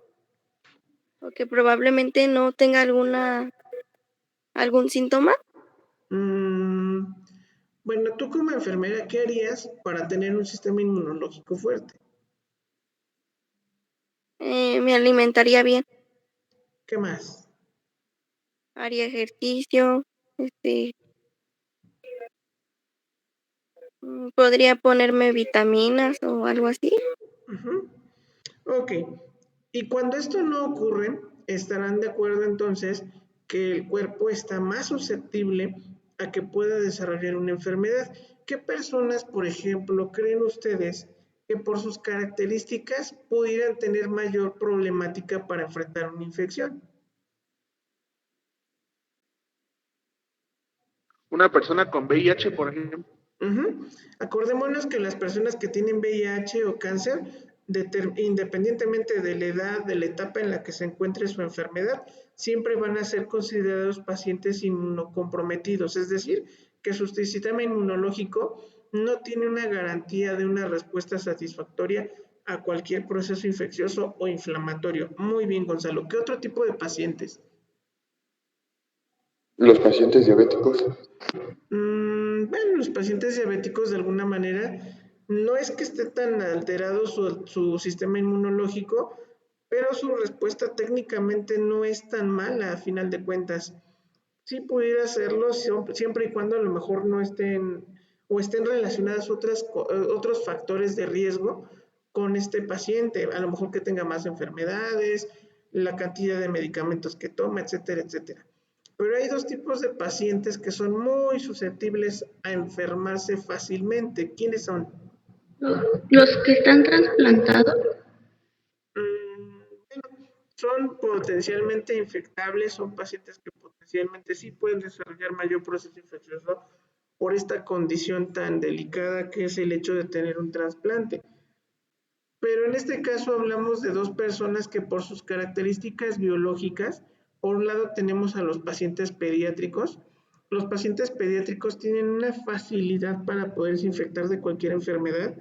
que probablemente no tenga algún síntoma. Bueno, tú como enfermera, ¿qué harías para tener un sistema inmunológico fuerte? Me alimentaría bien, ¿Qué más? haría ejercicio, podría ponerme vitaminas o algo así. Uh-huh. Ok. Y cuando esto no ocurre, estarán de acuerdo entonces que el cuerpo está más susceptible a que pueda desarrollar una enfermedad. ¿Qué personas, por ejemplo, creen ustedes que por sus características pudieran tener mayor problemática para enfrentar una infección? Una persona con VIH, por ejemplo. Uh-huh. Acordémonos que las personas que tienen VIH o cáncer, independientemente de la edad, de la etapa en la que se encuentre su enfermedad, siempre van a ser considerados pacientes inmunocomprometidos, es decir, que su sistema inmunológico no tiene una garantía de una respuesta satisfactoria a cualquier proceso infeccioso o inflamatorio. Muy bien, Gonzalo. ¿Qué otro tipo de pacientes? Los pacientes diabéticos. Bueno, los pacientes diabéticos de alguna manera no es que esté tan alterado su sistema inmunológico, pero su respuesta técnicamente no es tan mala a final de cuentas. Sí pudiera hacerlo siempre y cuando a lo mejor no estén o estén relacionadas otros factores de riesgo con este paciente, a lo mejor que tenga más enfermedades, la cantidad de medicamentos que toma, etcétera, etcétera. Pero hay dos tipos de pacientes que son muy susceptibles a enfermarse fácilmente. ¿Quiénes son? Los que están trasplantados. Bueno, son potencialmente infectables, son pacientes que potencialmente sí pueden desarrollar mayor proceso infeccioso por esta condición tan delicada que es el hecho de tener un trasplante. Pero en este caso hablamos de dos personas que por sus características biológicas, por un lado tenemos a los pacientes pediátricos. Los pacientes pediátricos tienen una facilidad para poderse infectar de cualquier enfermedad.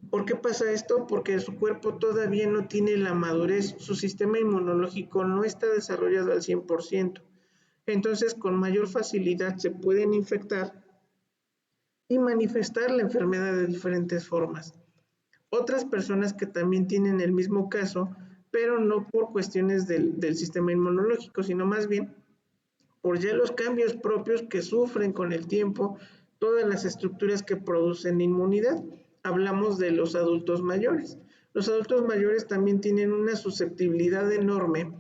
¿Por qué pasa esto? Porque su cuerpo todavía no tiene la madurez, su sistema inmunológico no está desarrollado al 100%. Entonces, con mayor facilidad se pueden infectar y manifestar la enfermedad de diferentes formas. Otras personas que también tienen el mismo caso, pero no por cuestiones del sistema inmunológico, sino más bien por ya los cambios propios que sufren con el tiempo todas las estructuras que producen inmunidad. Hablamos de los adultos mayores. Los adultos mayores también tienen una susceptibilidad enorme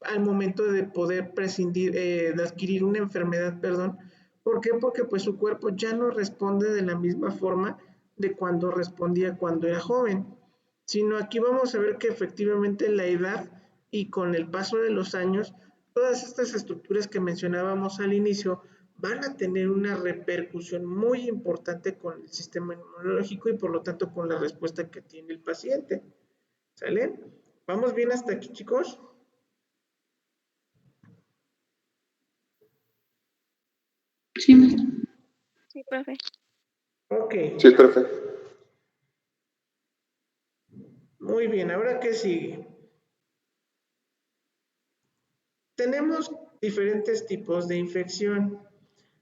al momento de poder prescindir, de adquirir una enfermedad, perdón. ¿Por qué? Porque pues su cuerpo ya no responde de la misma forma de cuando respondía cuando era joven, sino aquí vamos a ver que efectivamente la edad y con el paso de los años, todas estas estructuras que mencionábamos al inicio van a tener una repercusión muy importante con el sistema inmunológico y por lo tanto con la respuesta que tiene el paciente. ¿Sale? ¿Vamos bien hasta aquí, chicos? Sí, Sí, profe. Ok, Sí, profe. muy bien. ¿Ahora qué sigue? Tenemos diferentes tipos de infección.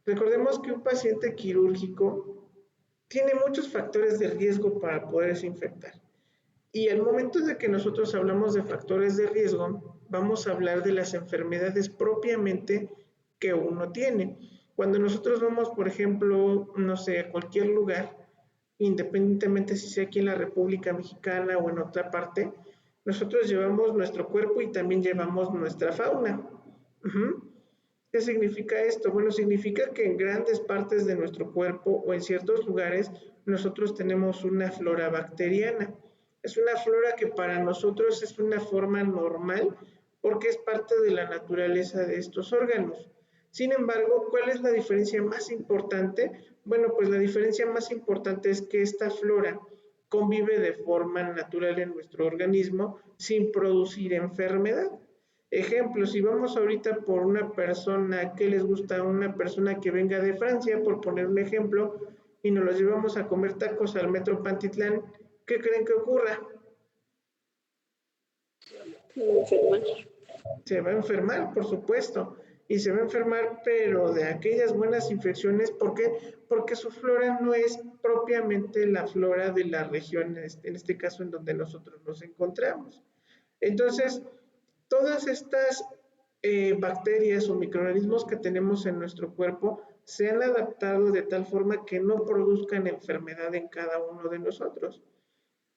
Recordemos que un paciente quirúrgico tiene muchos factores de riesgo para poderse infectar. Y al momento de que nosotros hablamos de factores de riesgo, vamos a hablar de las enfermedades propiamente que uno tiene. Cuando nosotros vamos, por ejemplo, no sé, a cualquier lugar, independientemente si sea aquí en la República Mexicana o en otra parte, nosotros llevamos nuestro cuerpo y también llevamos nuestra fauna. ¿Qué significa esto? Bueno, significa que en grandes partes de nuestro cuerpo o en ciertos lugares nosotros tenemos una flora bacteriana. Es una flora que para nosotros es una forma normal porque es parte de la naturaleza de estos órganos. Sin embargo, ¿cuál es la diferencia más importante? Bueno, pues la diferencia más importante es que esta flora convive de forma natural en nuestro organismo sin producir enfermedad. Ejemplo, si vamos ahorita por una persona que les gusta, una persona que venga de Francia, por poner un ejemplo, y nos los llevamos a comer tacos al Metro Pantitlán, ¿qué creen que ocurra? Se va a enfermar, por supuesto, y se va a enfermar, pero de aquellas buenas infecciones, ¿por qué? Porque su flora no es propiamente la flora de la región, en este caso en donde nosotros nos encontramos. Entonces, todas estas bacterias o microorganismos que tenemos en nuestro cuerpo se han adaptado de tal forma que no produzcan enfermedad en cada uno de nosotros.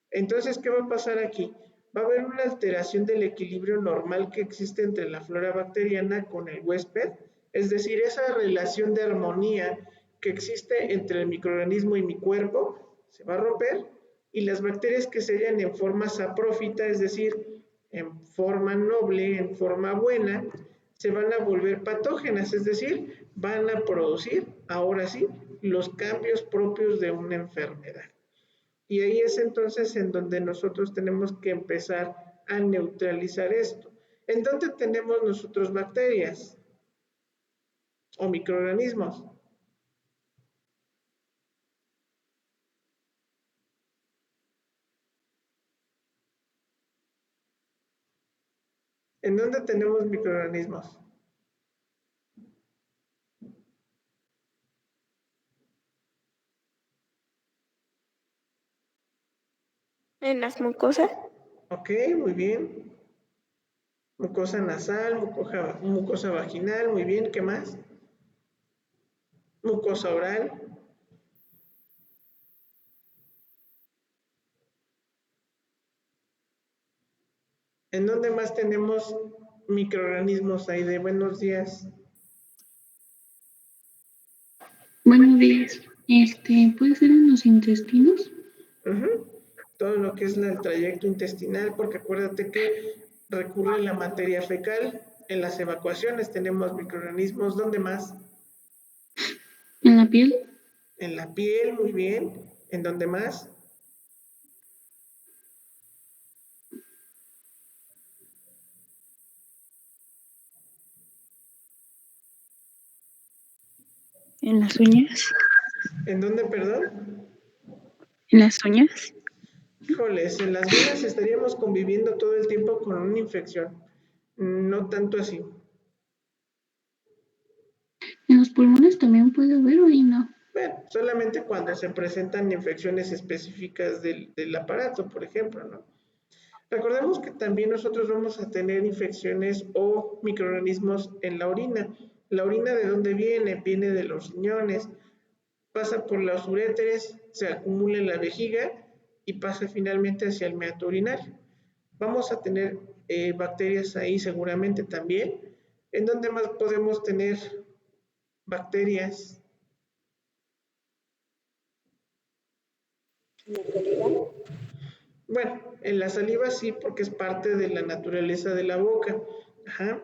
Entonces, ¿qué va a pasar aquí? Va a haber una alteración del equilibrio normal que existe entre la flora bacteriana con el huésped, es decir, esa relación de armonía que existe entre el microorganismo y mi cuerpo se va a romper y las bacterias que se hallan en forma saprófita, es decir, en forma noble, en forma buena, se van a volver patógenas, es decir, van a producir, ahora sí, los cambios propios de una enfermedad. Y ahí es entonces en donde nosotros tenemos que empezar a neutralizar esto. ¿En dónde tenemos nosotros bacterias o microorganismos? ¿En dónde tenemos microorganismos? En las mucosas. Ok, muy bien. Mucosa nasal, mucosa vaginal, muy bien. ¿Qué más? Mucosa oral. ¿En dónde más tenemos microorganismos ahí de buenos días? Buenos días. ¿Puede ser en los intestinos? Todo lo que es el trayecto intestinal, porque acuérdate que recurre la materia fecal. En las evacuaciones tenemos microorganismos. ¿Dónde más? ¿En la piel? En la piel, muy bien. ¿En dónde más? ¿En las uñas? ¿En dónde, perdón? ¿En las uñas? Híjoles, en las venas estaríamos conviviendo todo el tiempo con una infección. No tanto así. ¿En los pulmones también puede haber o ahí no? Bueno, solamente cuando se presentan infecciones específicas del aparato, por ejemplo, ¿no? Recordemos que también nosotros vamos a tener infecciones o microorganismos en la orina. ¿La orina de dónde viene? Viene de los riñones, pasa por los uréteres, se acumula en la vejiga y pasa finalmente hacia el meato urinario. Vamos a tener bacterias ahí seguramente también. ¿En dónde más podemos tener bacterias? Bueno, en la saliva sí, porque es parte de la naturaleza de la boca. Ajá.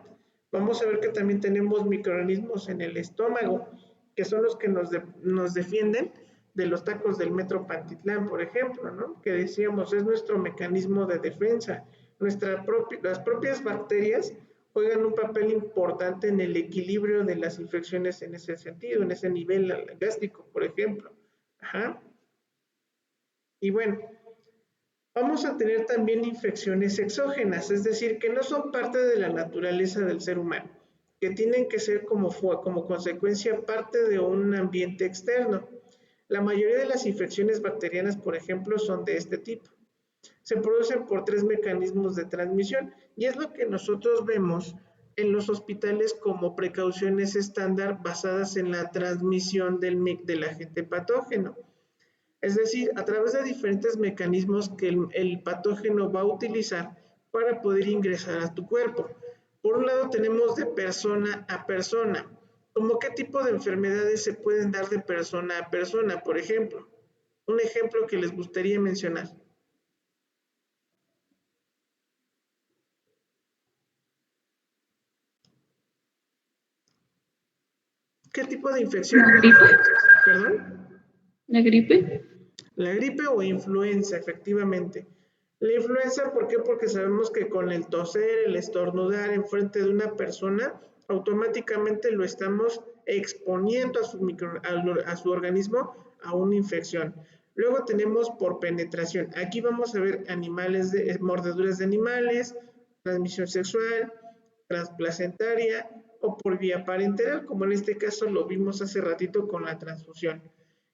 Vamos a ver que también tenemos microorganismos en el estómago, que son los que nos defienden de los tacos del metro Pantitlán, por ejemplo, ¿no? Que decíamos, es nuestro mecanismo de defensa. Las propias bacterias juegan un papel importante en el equilibrio de las infecciones en ese sentido, en ese nivel gástrico, por ejemplo. Ajá. Y bueno, vamos a tener también infecciones exógenas, es decir, que no son parte de la naturaleza del ser humano, que tienen que ser como consecuencia parte de un ambiente externo. La mayoría de las infecciones bacterianas, por ejemplo, son de este tipo. Se producen por 3 mecanismos de transmisión y es lo que nosotros vemos en los hospitales como precauciones estándar basadas en la transmisión del agente patógeno. Es decir, a través de diferentes mecanismos que el patógeno va a utilizar para poder ingresar a tu cuerpo. Por un lado tenemos de persona a persona. ¿Cómo qué tipo de enfermedades se pueden dar de persona a persona? Por ejemplo, un ejemplo que les gustaría mencionar. ¿Qué tipo de infección? ¿La gripe? ¿Perdón? ¿La gripe? La gripe o influenza, efectivamente. La influenza, ¿por qué? Porque sabemos que con el toser, el estornudar en frente de una persona, automáticamente lo estamos exponiendo a su organismo a una infección. Luego tenemos por penetración. Aquí vamos a ver mordeduras de animales, transmisión sexual, transplacentaria o por vía parenteral, como en este caso lo vimos hace ratito con la transfusión.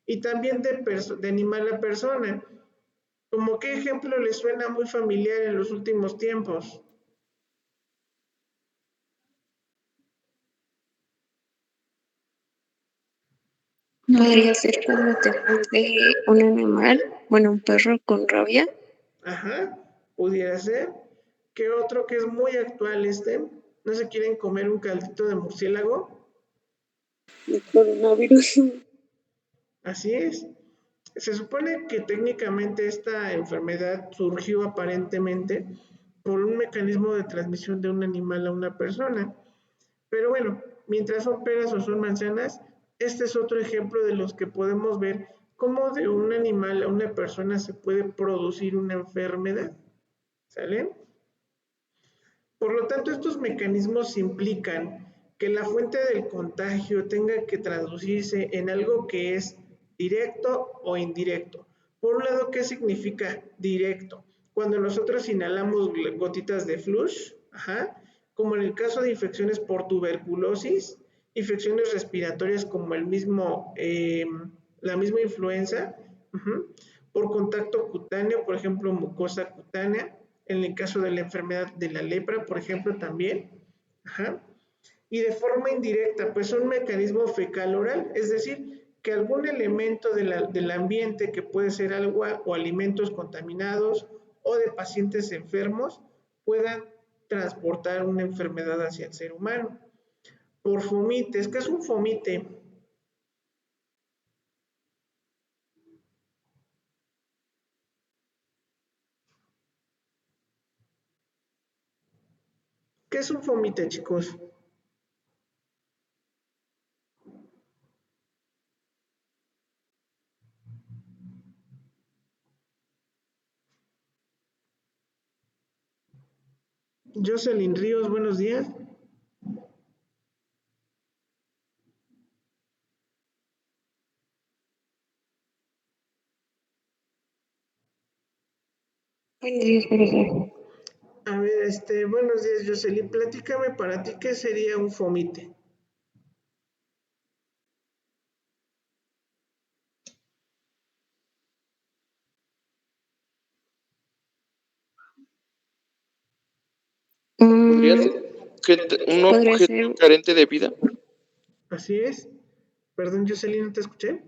Y también de animal a persona. ¿Como qué ejemplo le suena muy familiar en los últimos tiempos? Podría ser cuando te muerde un animal, bueno, un perro con rabia. Ajá, pudiera ser. ¿Qué otro que es muy actual ¿No se quieren comer un caldito de murciélago? El coronavirus. Así es. Se supone que técnicamente esta enfermedad surgió aparentemente por un mecanismo de transmisión de un animal a una persona. Pero bueno, mientras son peras o son manzanas, este es otro ejemplo de los que podemos ver cómo de un animal a una persona se puede producir una enfermedad. ¿Sale? Por lo tanto, estos mecanismos implican que la fuente del contagio tenga que traducirse en algo que es directo o indirecto. Por un lado, ¿qué significa directo? Cuando nosotros inhalamos gotitas de flush, ajá, como en el caso de infecciones por tuberculosis, infecciones respiratorias como la misma influenza, por contacto cutáneo, por ejemplo, mucosa cutánea, en el caso de la enfermedad de la lepra, por ejemplo, también, y de forma indirecta, pues un mecanismo fecal oral, es decir, que algún elemento del ambiente, que puede ser agua o alimentos contaminados o de pacientes enfermos, puedan transportar una enfermedad hacia el ser humano. Por fomites, ¿qué es un fomite? ¿Qué es un fomite, chicos? Jocelyn Ríos, buenos días. Buenos días, profesor. A ver, buenos días, Jocelyn. Platícame para ti, ¿qué sería un fomite? ¿Podría ser un Podría objeto ser, carente de vida? Así es. Perdón, Jocelyn, ¿no te escuché?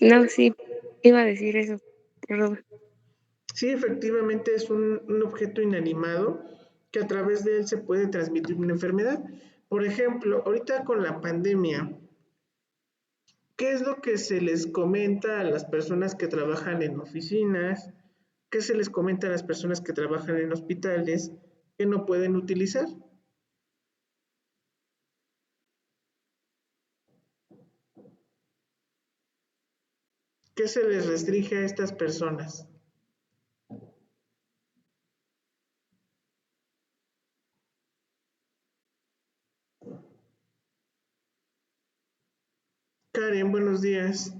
no, sí, iba a decir eso, perdón. Sí, efectivamente es un objeto inanimado que a través de él se puede transmitir una enfermedad. Por ejemplo, ahorita con la pandemia, ¿qué es lo que se les comenta a las personas que trabajan en oficinas? ¿Qué se les comenta a las personas que trabajan en hospitales que no pueden utilizar? ¿Qué se les restringe a estas personas? Karen, buenos días.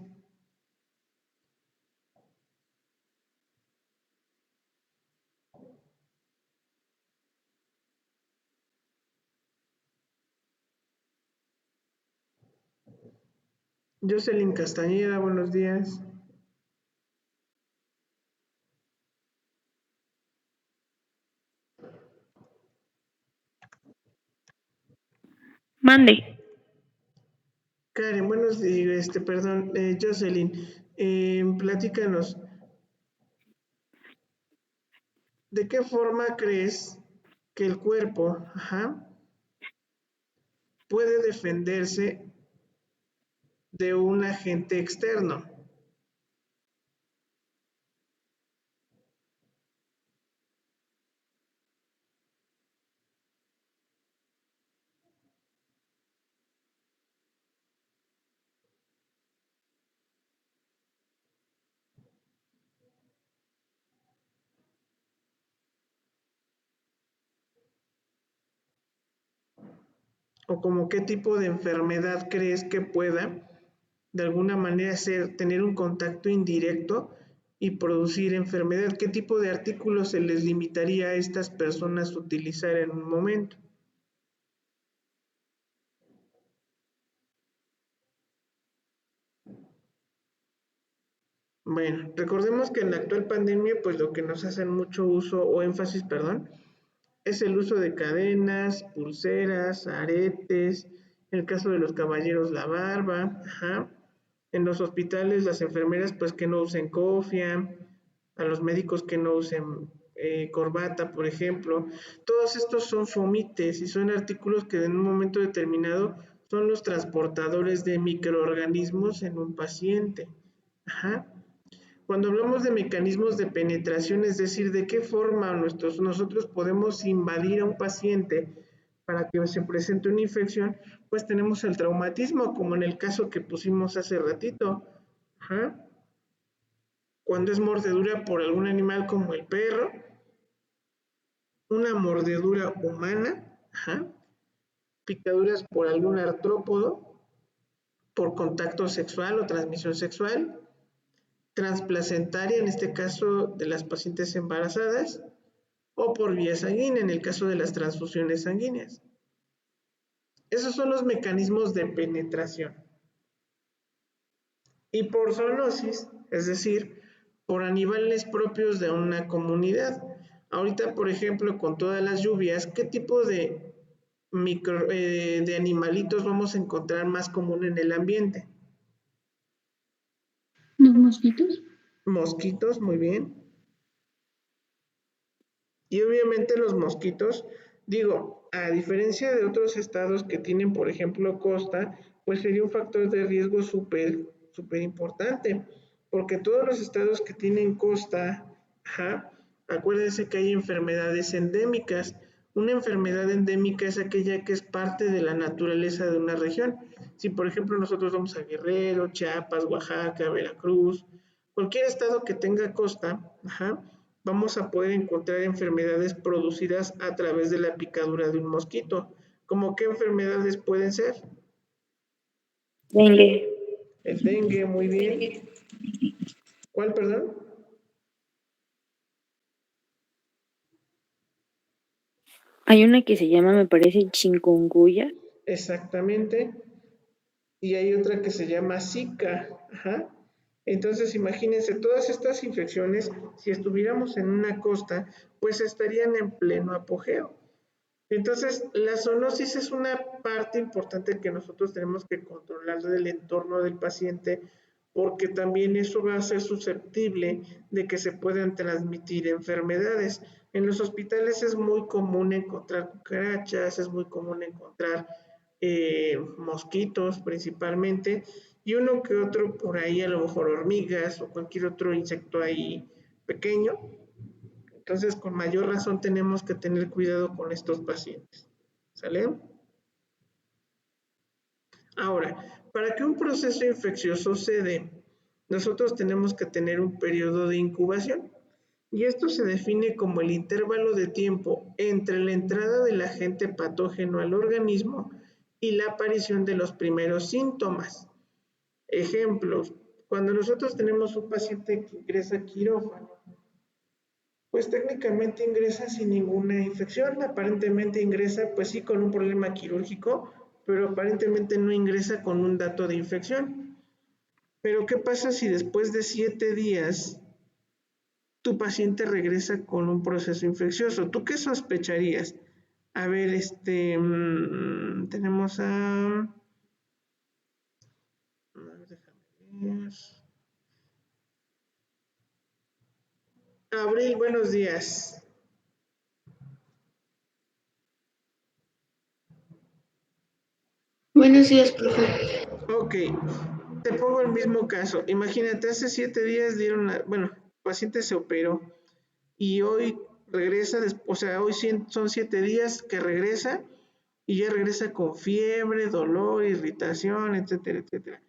Jocelyn Castañeda, buenos días. Mande. Karen, buenos días, perdón, Jocelyn, platícanos, ¿de qué forma crees que el cuerpo, puede defenderse de un agente externo? ¿O como qué tipo de enfermedad crees que pueda, de alguna manera, tener un contacto indirecto y producir enfermedad? ¿Qué tipo de artículos se les limitaría a estas personas utilizar en un momento? Bueno, recordemos que en la actual pandemia, pues lo que nos hacen mucho uso o énfasis, perdón, es el uso de cadenas, pulseras, aretes, en el caso de los caballeros la barba, en los hospitales las enfermeras pues que no usen cofia, a los médicos que no usen corbata, por ejemplo. Todos estos son fomites y son artículos que en un momento determinado son los transportadores de microorganismos en un paciente. Ajá. Cuando hablamos de mecanismos de penetración, es decir, de qué forma nosotros podemos invadir a un paciente para que se presente una infección, pues tenemos el traumatismo, como en el caso que pusimos hace ratito. Ajá. Cuando es mordedura por algún animal como el perro, una mordedura humana, picaduras por algún artrópodo, por contacto sexual o transmisión sexual, transplacentaria, en este caso de las pacientes embarazadas, o por vía sanguínea, en el caso de las transfusiones sanguíneas. Esos son los mecanismos de penetración. Y por zoonosis, es decir, por animales propios de una comunidad. Ahorita, por ejemplo, con todas las lluvias, ¿qué tipo de de animalitos vamos a encontrar más común en el ambiente? ¿Los mosquitos? Mosquitos, muy bien. Y obviamente los mosquitos, digo, a diferencia de otros estados que tienen, por ejemplo, costa, pues sería un factor de riesgo súper importante, porque todos los estados que tienen costa, acuérdense que hay enfermedades endémicas. Una enfermedad endémica es aquella que es parte de la naturaleza de una región. Si, por ejemplo, nosotros vamos a Guerrero, Chiapas, Oaxaca, Veracruz, cualquier estado que tenga costa, vamos a poder encontrar enfermedades producidas a través de la picadura de un mosquito. ¿Cómo qué enfermedades pueden ser? Dengue. El dengue, muy bien. ¿Cuál, perdón? Hay una que se llama, me parece, chikungunya. Exactamente. Y hay otra que se llama Zika. Entonces, imagínense, todas estas infecciones, si estuviéramos en una costa, pues estarían en pleno apogeo. Entonces, la zoonosis es una parte importante que nosotros tenemos que controlar del entorno del paciente, porque también eso va a ser susceptible de que se puedan transmitir enfermedades. En los hospitales es muy común encontrar cucarachas, es muy común encontrar mosquitos principalmente, y uno que otro por ahí, a lo mejor hormigas o cualquier otro insecto ahí pequeño. Entonces, con mayor razón tenemos que tener cuidado con estos pacientes. ¿Sale? Ahora, para que un proceso infeccioso se dé, nosotros tenemos que tener un periodo de incubación. Y esto se define como el intervalo de tiempo entre la entrada del agente patógeno al organismo y la aparición de los primeros síntomas. Ejemplos, cuando nosotros tenemos un paciente que ingresa a quirófano, pues técnicamente ingresa sin ninguna infección, aparentemente ingresa pues sí con un problema quirúrgico, pero aparentemente no ingresa con un dato de infección. Pero ¿qué pasa si después de 7 días tu paciente regresa con un proceso infeccioso? ¿Tú qué sospecharías? A ver, tenemos a... Déjame ver. Abril, buenos días. Buenos días, profe. Ok, te pongo el mismo caso. Imagínate, hace 7 días dieron, bueno, el paciente se operó y hoy regresa, o sea, hoy son 7 días que regresa y ya regresa con fiebre, dolor, irritación, etcétera, etcétera.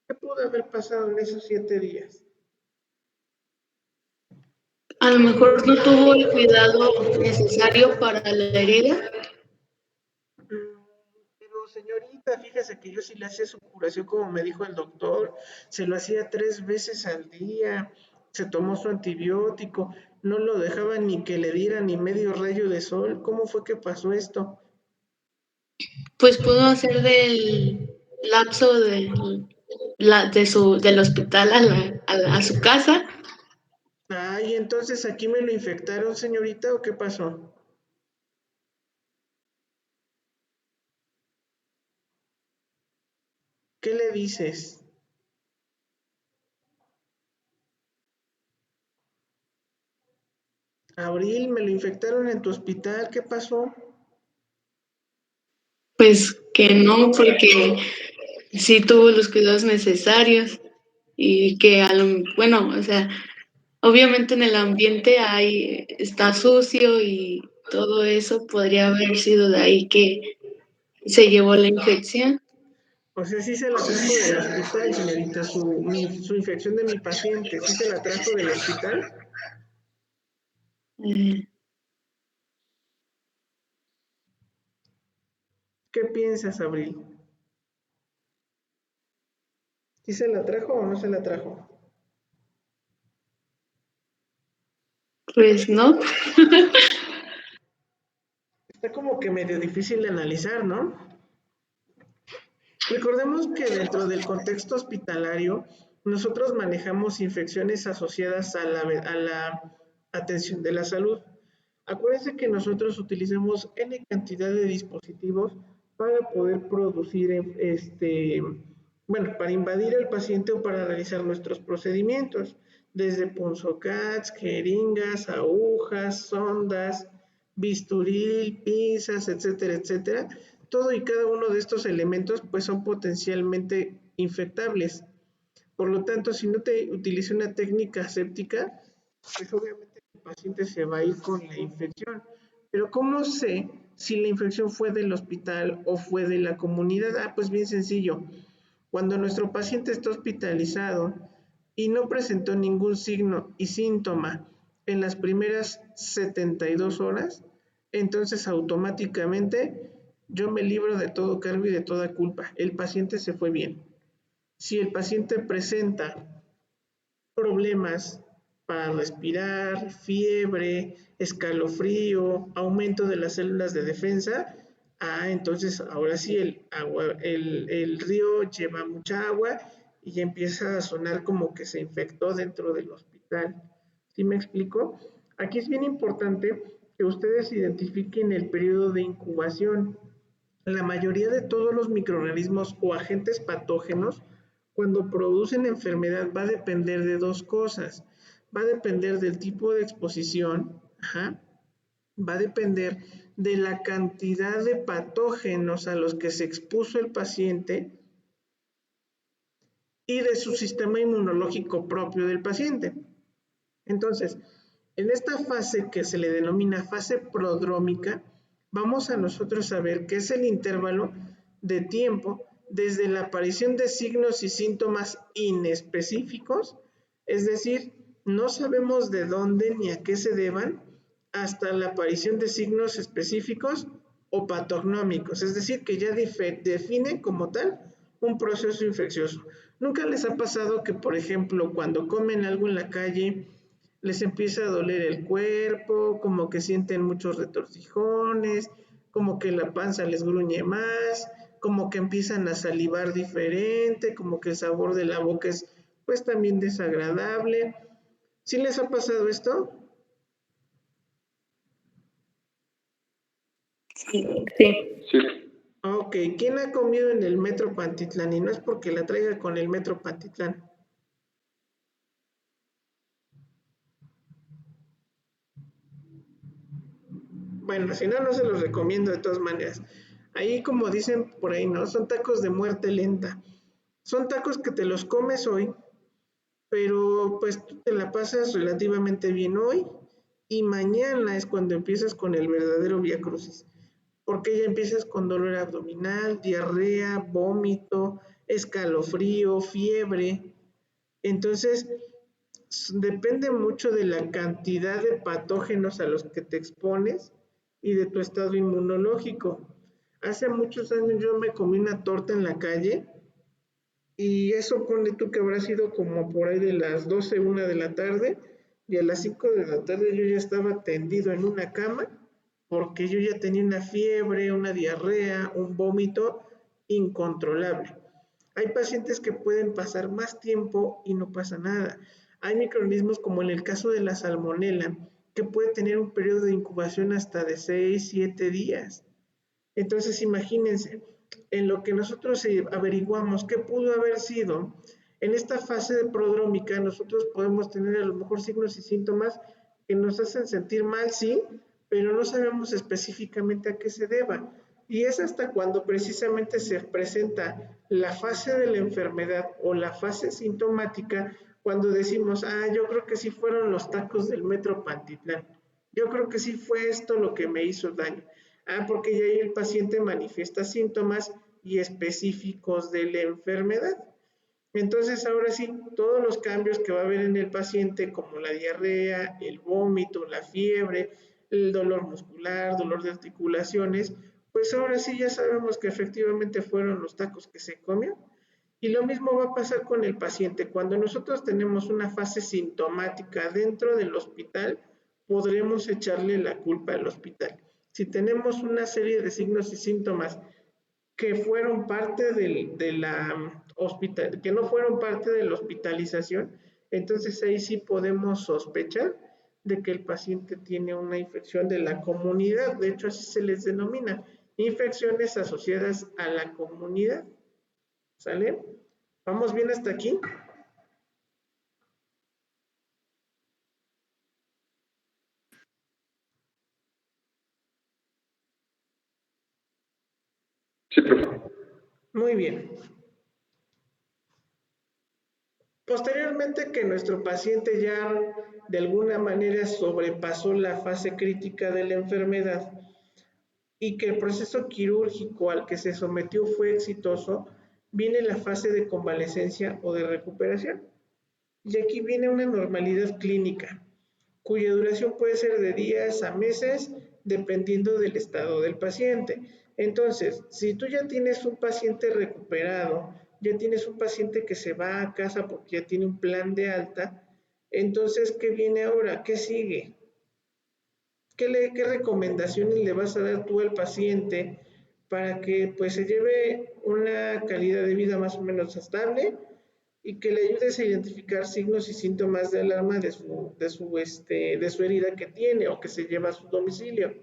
¿Qué pudo haber pasado en esos 7 días? A lo mejor no tuvo el cuidado necesario para la herida. Pero señorita, fíjese que yo sí le hacía su curación como me dijo el doctor, se lo hacía 3 veces al día, se tomó su antibiótico, no lo dejaba ni que le diera ni medio rayo de sol. ¿Cómo fue que pasó esto? Pues pudo hacer del lapso del hospital a su casa. Ay, entonces aquí me lo infectaron, señorita, ¿o qué pasó? ¿Qué le dices? Abril, me lo infectaron en tu hospital, ¿qué pasó? Pues que no, porque sí tuvo los cuidados necesarios y que, bueno, o sea, obviamente en el ambiente está sucio y todo eso podría haber sido de ahí que se llevó la infección. O sea, sí se la trajo del hospital, señorita, su infección de mi paciente, ¿sí se la trajo del hospital? Eh, ¿Qué piensas, Abril? ¿Sí se la trajo o no se la trajo? pues no. como que medio difícil de analizar, ¿no? Recordemos que dentro del contexto hospitalario, nosotros manejamos infecciones asociadas a la atención de la salud. Acuérdense que nosotros utilizamos N cantidad de dispositivos para poder producir, para invadir al paciente o para realizar nuestros procedimientos, desde punzocats, jeringas, agujas, sondas, bisturí, pinzas, etcétera, etcétera. Todo y cada uno de estos elementos pues son potencialmente infectables. Por lo tanto, si no te utiliza una técnica aséptica, pues obviamente el paciente se va a ir con la infección. Pero ¿cómo sé si la infección fue del hospital o fue de la comunidad? Ah, pues bien sencillo. Cuando nuestro paciente está hospitalizado y no presentó ningún signo y síntoma en las primeras 72 horas, entonces automáticamente yo me libro de todo cargo y de toda culpa. El paciente se fue bien. Si el paciente presenta problemas para respirar, fiebre, escalofrío, aumento de las células de defensa, entonces ahora sí el río lleva mucha agua y ya empieza a sonar como que se infectó dentro del hospital. ¿Sí me explico? Aquí es bien importante que ustedes identifiquen el periodo de incubación. La mayoría de todos los microorganismos o agentes patógenos, cuando producen enfermedad, va a depender de dos cosas. Va a depender del tipo de exposición, va a depender de la cantidad de patógenos a los que se expuso el paciente y de su sistema inmunológico propio del paciente. Entonces, en esta fase que se le denomina fase prodrómica, vamos a nosotros a ver qué es el intervalo de tiempo desde la aparición de signos y síntomas inespecíficos, es decir, no sabemos de dónde ni a qué se deban, hasta la aparición de signos específicos o patógnómicos, es decir, que ya define como tal un proceso infeccioso. ¿Nunca les ha pasado que, por ejemplo, cuando comen algo en la calle, les empieza a doler el cuerpo, como que sienten muchos retortijones, como que la panza les gruñe más, como que empiezan a salivar diferente, como que el sabor de la boca es pues también desagradable? ¿Sí les ha pasado esto? Sí. Sí. Ok, ¿quién ha comido en el Metro Pantitlán? Y no es porque la traiga con el Metro Pantitlán. Bueno, si no, no se los recomiendo de todas maneras. Ahí, como dicen por ahí, ¿no? Son tacos de muerte lenta. Son tacos que te los comes hoy, pero pues tú te la pasas relativamente bien hoy y mañana es cuando empiezas con el verdadero viacrucis, porque ya empiezas con dolor abdominal, diarrea, vómito, escalofrío, fiebre. Entonces, depende mucho de la cantidad de patógenos a los que te expones y de tu estado inmunológico. Hace muchos años yo me comí una torta en la calle y eso pone tú que habrá sido como por ahí de las 12, 1 de la tarde, y a las 5 de la tarde yo ya estaba tendido en una cama porque yo ya tenía una fiebre, una diarrea, un vómito incontrolable. Hay pacientes que pueden pasar más tiempo y no pasa nada. Hay microorganismos como en el caso de la salmonela, que puede tener un periodo de incubación hasta de 6, 7 días. Entonces, imagínense, en lo que nosotros averiguamos qué pudo haber sido, en esta fase de prodrómica nosotros podemos tener a lo mejor signos y síntomas que nos hacen sentir mal, sí, pero no sabemos específicamente a qué se deba. Y es hasta cuando precisamente se presenta la fase de la enfermedad o la fase sintomática cuando decimos, yo creo que sí fueron los tacos del Metro Pantitlán. Yo creo que sí fue esto lo que me hizo daño. Porque ya ahí el paciente manifiesta síntomas y específicos de la enfermedad. Entonces, ahora sí, todos los cambios que va a haber en el paciente, como la diarrea, el vómito, la fiebre, el dolor muscular, dolor de articulaciones, pues ahora sí ya sabemos que efectivamente fueron los tacos que se comió. Y lo mismo va a pasar con el paciente. Cuando nosotros tenemos una fase sintomática dentro del hospital, podremos echarle la culpa al hospital. Si tenemos una serie de signos y síntomas que fueron parte de la hospital, que no fueron parte de la hospitalización, entonces ahí sí podemos sospechar de que el paciente tiene una infección de la comunidad. De hecho, así se les denomina, infecciones asociadas a la comunidad. ¿Sale? ¿Vamos bien hasta aquí? Sí, profe. Muy bien. Posteriormente que nuestro paciente ya de alguna manera sobrepasó la fase crítica de la enfermedad y que el proceso quirúrgico al que se sometió fue exitoso, viene la fase de convalecencia o de recuperación. Y aquí viene una normalidad clínica, cuya duración puede ser de días a meses, dependiendo del estado del paciente. Entonces, si tú ya tienes un paciente recuperado, ya tienes un paciente que se va a casa porque ya tiene un plan de alta, entonces, ¿qué viene ahora? ¿Qué sigue? ¿Qué recomendaciones le vas a dar tú al paciente para que pues se lleve una calidad de vida más o menos estable y que le ayudes a identificar signos y síntomas de alarma de su herida que tiene o que se lleva a su domicilio?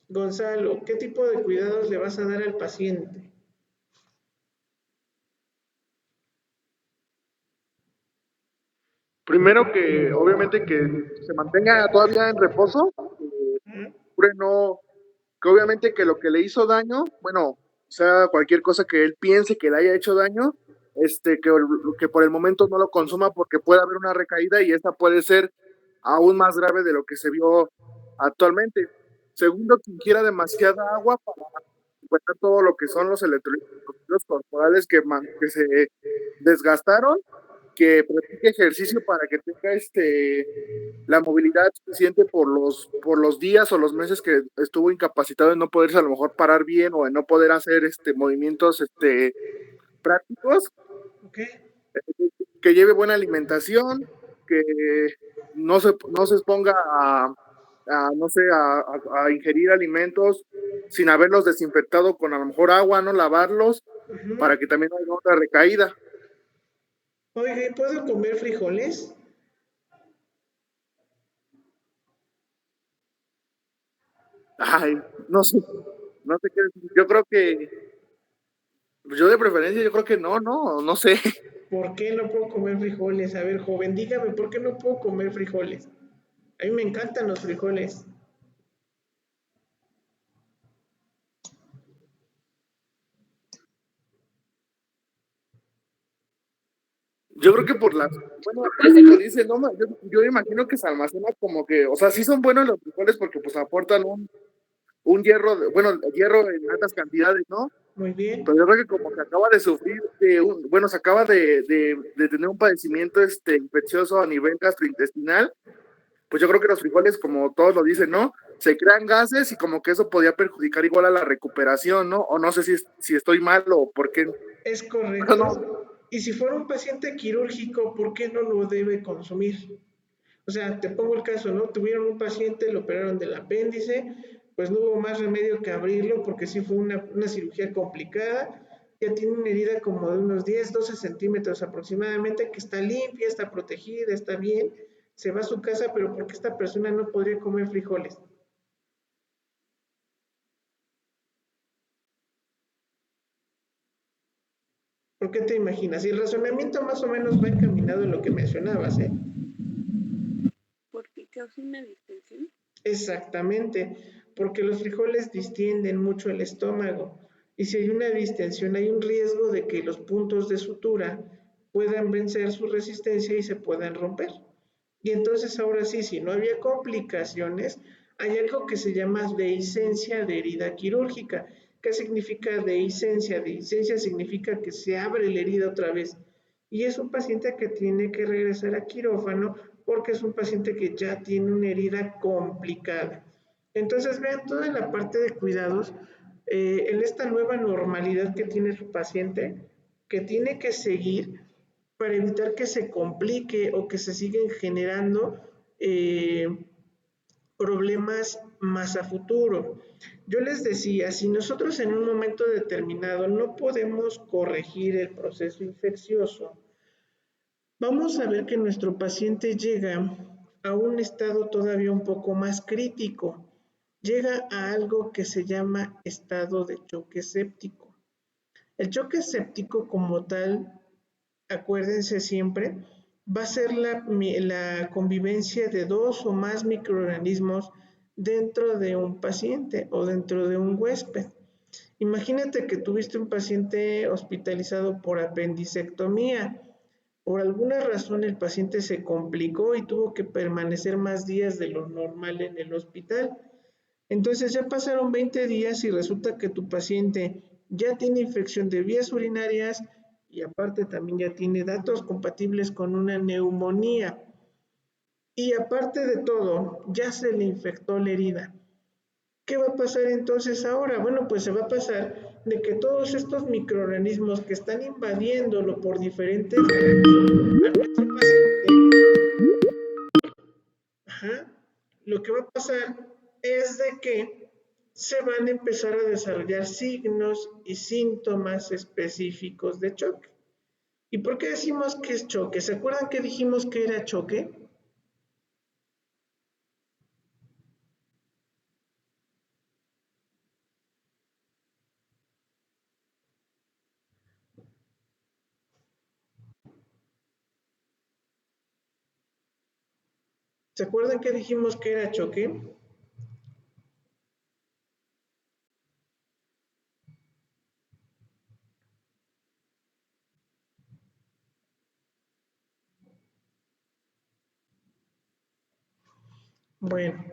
Gonzalo, ¿qué tipo de cuidados le vas a dar al paciente? Primero que obviamente que se mantenga todavía en reposo, procure no, que obviamente que lo que le hizo daño, bueno, sea cualquier cosa que él piense que le haya hecho daño, que por el momento no lo consuma porque puede haber una recaída y esta puede ser aún más grave de lo que se vio actualmente. Segundo, que ingiera demasiada agua para recuperar todo lo que son los electrolitos corporales que se desgastaron, que practique ejercicio para que tenga la movilidad suficiente por los días o los meses que estuvo incapacitado de no poderse a lo mejor parar bien o de no poder hacer movimientos prácticos, ¿Ok? que lleve buena alimentación, que no se exponga no sé, a ingerir alimentos sin haberlos desinfectado con a lo mejor agua, no lavarlos, para que también no haya otra recaída. Oye, ¿puedo comer frijoles? Ay, no sé qué decir. Yo creo que, yo de preferencia, yo creo que no sé. ¿Por qué no puedo comer frijoles? A ver, joven, dígame, ¿por qué no puedo comer frijoles? A mí me encantan los frijoles. Yo creo que bueno, eso que dice, no, yo imagino que se almacena como que, o sea, sí son buenos los frijoles porque pues aportan un hierro, bueno, hierro en altas cantidades, ¿no? Muy bien. Pero yo creo que como que acaba de sufrir bueno, se acaba de tener un padecimiento infeccioso a nivel gastrointestinal, pues yo creo que los frijoles, como todos lo dicen, ¿no? Se crean gases y como que eso podía perjudicar igual a la recuperación, ¿no? O no sé si estoy mal o por qué. Es No, correcto. Y si fuera un paciente quirúrgico, ¿por qué no lo debe consumir? O sea, te pongo el caso, ¿no? Tuvieron un paciente, lo operaron del apéndice, pues no hubo más remedio que abrirlo porque sí fue una cirugía complicada. Ya tiene una herida como de unos 10, 12 centímetros aproximadamente, que está limpia, está protegida, está bien. Se va a su casa, pero ¿por qué esta persona no podría comer frijoles? ¿Por qué te imaginas? Y el razonamiento más o menos va encaminado en lo que mencionabas, ¿eh? Porque causa una distensión. Exactamente, porque los frijoles distienden mucho el estómago y si hay una distensión hay un riesgo de que los puntos de sutura puedan vencer su resistencia y se puedan romper. Y entonces ahora sí, si no había complicaciones, hay algo que se llama dehiscencia de herida quirúrgica. ¿Qué significa dehiscencia? Dehiscencia significa que se abre la herida otra vez. Y es un paciente que tiene que regresar a quirófano porque es un paciente que ya tiene una herida complicada. Entonces vean toda la parte de cuidados en esta nueva normalidad que tiene su paciente, que tiene que seguir para evitar que se complique o que se siguen generando problemas más a futuro. Yo les decía, si nosotros en un momento determinado no podemos corregir el proceso infeccioso, vamos a ver que nuestro paciente llega a un estado todavía un poco más crítico. Llega a algo que se llama estado de choque séptico. El choque séptico como tal, acuérdense siempre, va a ser la convivencia de dos o más microorganismos dentro de un paciente o dentro de un huésped. Imagínate que tuviste un paciente hospitalizado por apendicectomía. Por alguna razón el paciente se complicó y tuvo que permanecer más días de lo normal en el hospital. Entonces ya pasaron 20 días y resulta que tu paciente ya tiene infección de vías urinarias y aparte también ya tiene datos compatibles con una neumonía. Y aparte de todo, ya se le infectó la herida. ¿Qué va a pasar entonces ahora? Bueno, pues se va a pasar de que todos estos microorganismos que están invadiéndolo por diferentes vías a nuestro paciente, lo que va a pasar es de que se van a empezar a desarrollar signos y síntomas específicos de choque. ¿Y por qué decimos que es choque? ¿Se acuerdan que dijimos que era choque? ¿Se acuerdan que dijimos que era choque? Bueno,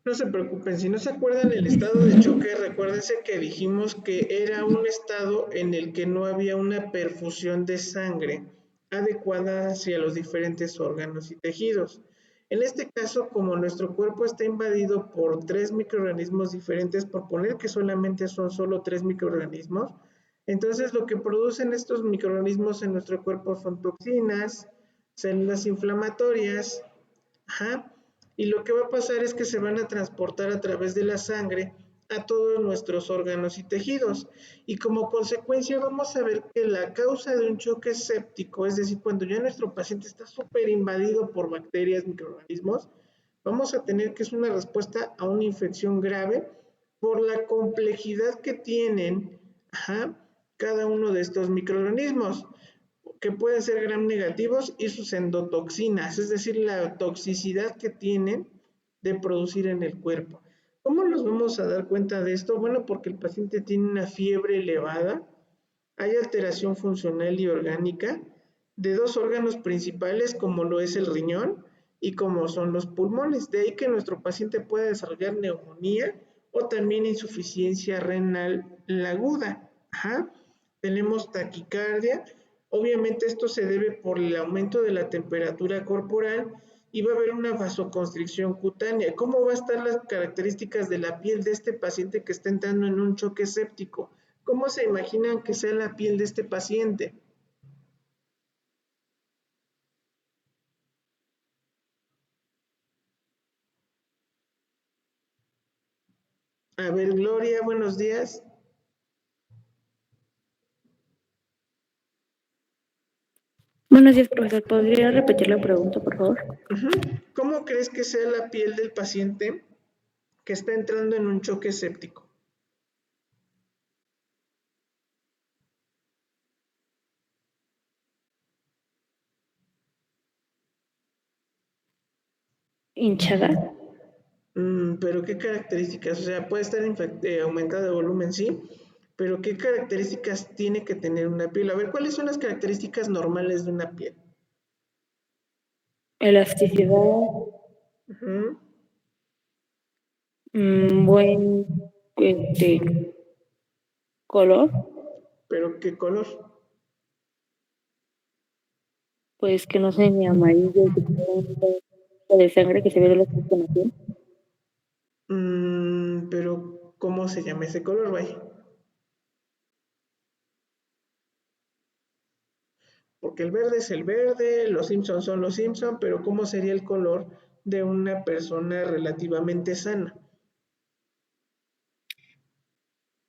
no se preocupen, si no se acuerdan el estado de choque, recuérdense que dijimos que era un estado en el que no había una perfusión de sangre adecuada hacia los diferentes órganos y tejidos. En este caso, como nuestro cuerpo está invadido por 3 microorganismos diferentes, por poner que solamente son solo 3 microorganismos, entonces lo que producen estos microorganismos en nuestro cuerpo son toxinas, células inflamatorias, ajá, y lo que va a pasar es que se van a transportar a través de la sangre a todos nuestros órganos y tejidos. Y como consecuencia vamos a ver que la causa de un choque séptico, es decir, cuando ya nuestro paciente está súper invadido por bacterias, microorganismos, vamos a tener que es una respuesta a una infección grave por la complejidad que tienen, cada uno de estos microorganismos, que pueden ser gram negativos, y sus endotoxinas, es decir, la toxicidad que tienen de producir en el cuerpo. ¿Cómo nos vamos a dar cuenta de esto? Bueno, porque el paciente tiene una fiebre elevada, hay alteración funcional y orgánica de dos órganos principales como lo es el riñón y como son los pulmones. De ahí que nuestro paciente pueda desarrollar neumonía o también insuficiencia renal aguda. Tenemos taquicardia. Obviamente esto se debe por el aumento de la temperatura corporal y va a haber una vasoconstricción cutánea. ¿Cómo va a estar las características de la piel de este paciente que está entrando en un choque séptico? ¿Cómo se imaginan que sea la piel de este paciente? A ver, Gloria, buenos días. Buenos días, profesor. ¿Podría repetir la pregunta, por favor? ¿Cómo crees que sea la piel del paciente que está entrando en un choque séptico? ¿Hinchada? Pero ¿qué características? O sea, puede estar aumentada de volumen, sí, pero ¿qué características tiene que tener una piel? A ver, ¿cuáles son las características normales de una piel? Elasticidad, Ujú. buen color, ¿Pero qué color? pues que no sea ni amarillo, que tenga un poco de sangre que se ve de la circulación. Pero ¿cómo se llama ese color, güey? Porque el verde es el verde, los Simpsons son los Simpsons, pero ¿cómo sería el color de una persona relativamente sana.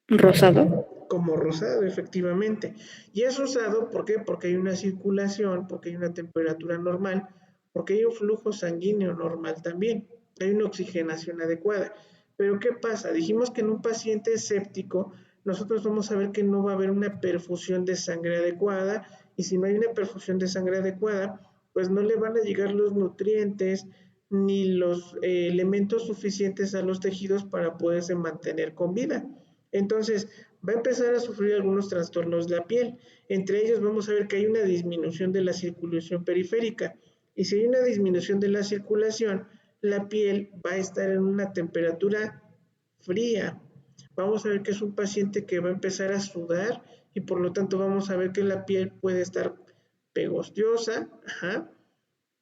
Rosado. Como rosado, efectivamente. Y es rosado, ¿por qué? Porque hay una circulación, porque hay una temperatura normal, porque hay un flujo sanguíneo normal también, hay una oxigenación adecuada. Pero ¿qué pasa? Dijimos que en un paciente séptico nosotros vamos a ver que no va a haber una perfusión de sangre adecuada, y si no hay una perfusión de sangre adecuada, pues no le van a llegar los nutrientes ni los elementos suficientes a los tejidos para poderse mantener con vida. Entonces, va a empezar a sufrir algunos trastornos de la piel. Entre ellos vamos a ver que hay una disminución de la circulación periférica. Y si hay una disminución de la circulación, la piel va a estar en una temperatura fría. Vamos a ver que es un paciente que va a empezar a sudar y por lo tanto vamos a ver que la piel puede estar pegostiosa, ajá,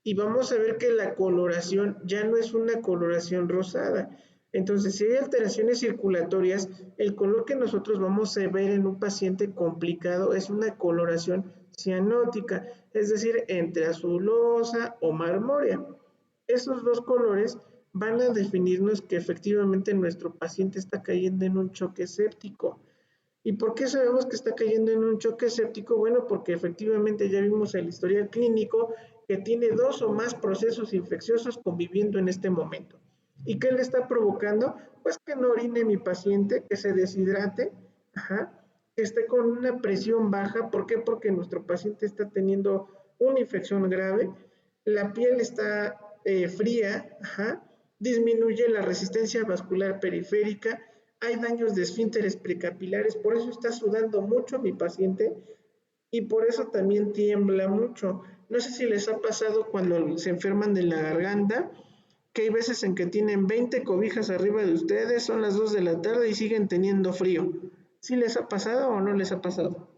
y vamos a ver que la coloración ya no es una coloración rosada. Entonces, si hay alteraciones circulatorias, el color que nosotros vamos a ver en un paciente complicado es una coloración cianótica, es decir, entre azulosa o marmórea. Esos dos colores van a definirnos que efectivamente nuestro paciente está cayendo en un choque séptico. ¿Y por qué sabemos que está cayendo en un choque séptico? Bueno, porque efectivamente ya vimos el historial clínico que tiene 2 o más procesos infecciosos conviviendo en este momento. ¿Y qué le está provocando? Pues que no orine mi paciente, que se deshidrate, ajá, que esté con una presión baja. ¿Por qué? Porque nuestro paciente está teniendo una infección grave, la piel está fría, ajá, disminuye la resistencia vascular periférica, hay daños de esfínteres precapilares, por eso está sudando mucho mi paciente y por eso también tiembla mucho. No sé si les ha pasado cuando se enferman de la garganta, que hay veces en que tienen 20 cobijas arriba de ustedes, son las 2 de la tarde y siguen teniendo frío. ¿Sí les ha pasado o no les ha pasado?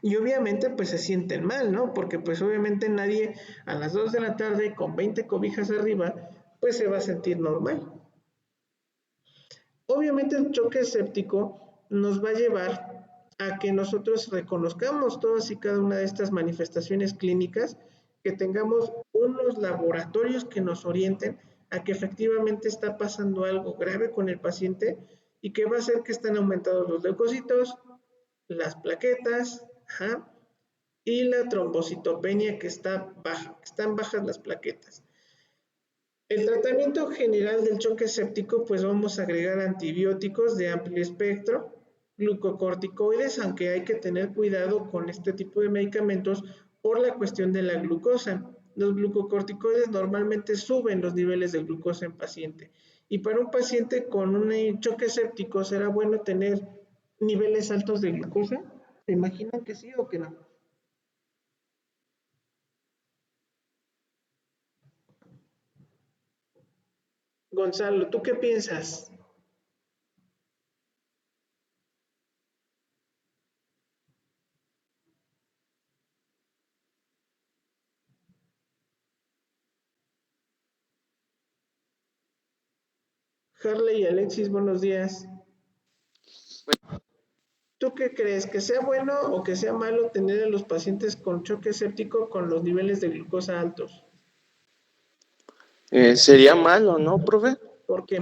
Y obviamente pues se sienten mal, ¿no? Porque pues obviamente nadie a las 2 de la tarde con 20 cobijas arriba pues se va a sentir normal. Obviamente el choque séptico nos va a llevar a que nosotros reconozcamos todas y cada una de estas manifestaciones clínicas, que tengamos unos laboratorios que nos orienten a que efectivamente está pasando algo grave con el paciente y que va a hacer que estén aumentados los leucocitos, las plaquetas, ajá, y la trombocitopenia que está baja, están bajas las plaquetas. El tratamiento general del choque séptico, pues vamos a agregar antibióticos de amplio espectro, glucocorticoides, aunque hay que tener cuidado con este tipo de medicamentos por la cuestión de la glucosa. Los glucocorticoides normalmente suben los niveles de glucosa en paciente. Y para un paciente con un choque séptico, ¿será bueno tener niveles altos de glucosa? ¿Se imaginan que sí o que no? Gonzalo, ¿tú qué piensas? Harley y Alexis, buenos días. ¿Tú qué crees? ¿Que sea bueno o que sea malo tener a los pacientes con choque séptico con los niveles de glucosa altos? Sería malo, ¿no, profe? ¿Por qué?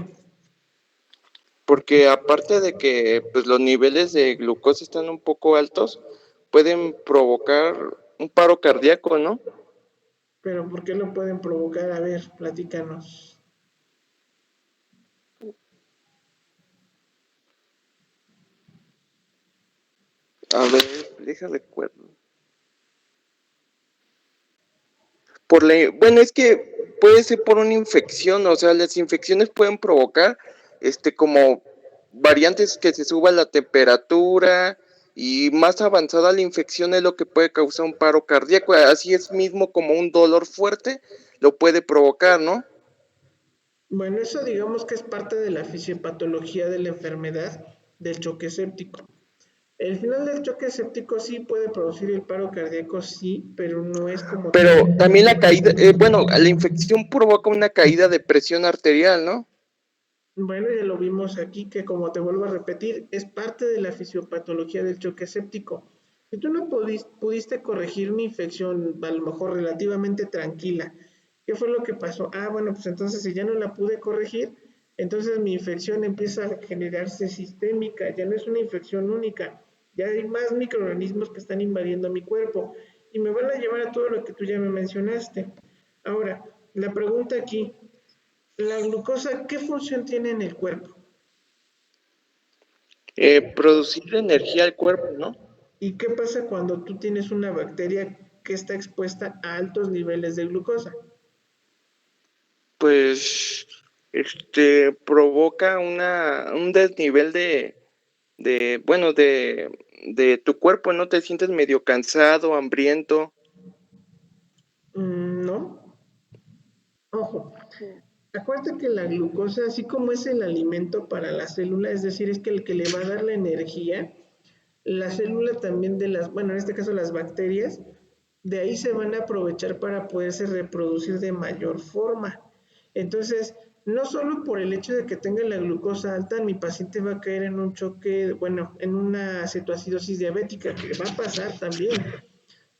Porque aparte de que pues, los niveles de glucosa están un poco altos, pueden provocar un paro cardíaco, ¿no? ¿Pero por qué lo pueden provocar? A ver, platícanos. A ver, déjame recuerdo. Bueno, es que puede ser por una infección, o sea, las infecciones pueden provocar, como variantes que se suba la temperatura y más avanzada la infección es lo que puede causar un paro cardíaco, así es mismo como un dolor fuerte lo puede provocar, ¿no? Bueno, eso digamos que es parte de la fisiopatología de la enfermedad del choque séptico. El final del choque séptico sí puede producir el paro cardíaco, sí, pero no es como... Pero también la caída, la infección provoca una caída de presión arterial, ¿no? Bueno, ya lo vimos aquí que como te vuelvo a repetir, es parte de la fisiopatología del choque séptico. Si tú no pudiste corregir una infección, a lo mejor relativamente tranquila, ¿qué fue lo que pasó? Ah, bueno, pues entonces si ya no la pude corregir, entonces mi infección empieza a generarse sistémica, ya no es una infección única, ya hay más microorganismos que están invadiendo mi cuerpo y me van a llevar a todo lo que tú ya me mencionaste. Ahora, la pregunta aquí, la glucosa, ¿qué función tiene en el cuerpo? Producir energía al cuerpo, ¿no? ¿Y qué pasa cuando tú tienes una bacteria que está expuesta a altos niveles de glucosa? Pues, provoca un desnivel bueno, de tu cuerpo, ¿no? Te sientes medio cansado, hambriento. No, ojo, acuérdate que la glucosa, así como es el alimento para la célula, es decir, es que el que le va a dar la energía, la célula también bueno, en este caso las bacterias, de ahí se van a aprovechar para poderse reproducir de mayor forma. Entonces, no solo por el hecho de que tenga la glucosa alta, mi paciente va a caer en un choque, bueno, en una cetoacidosis diabética, que va a pasar también,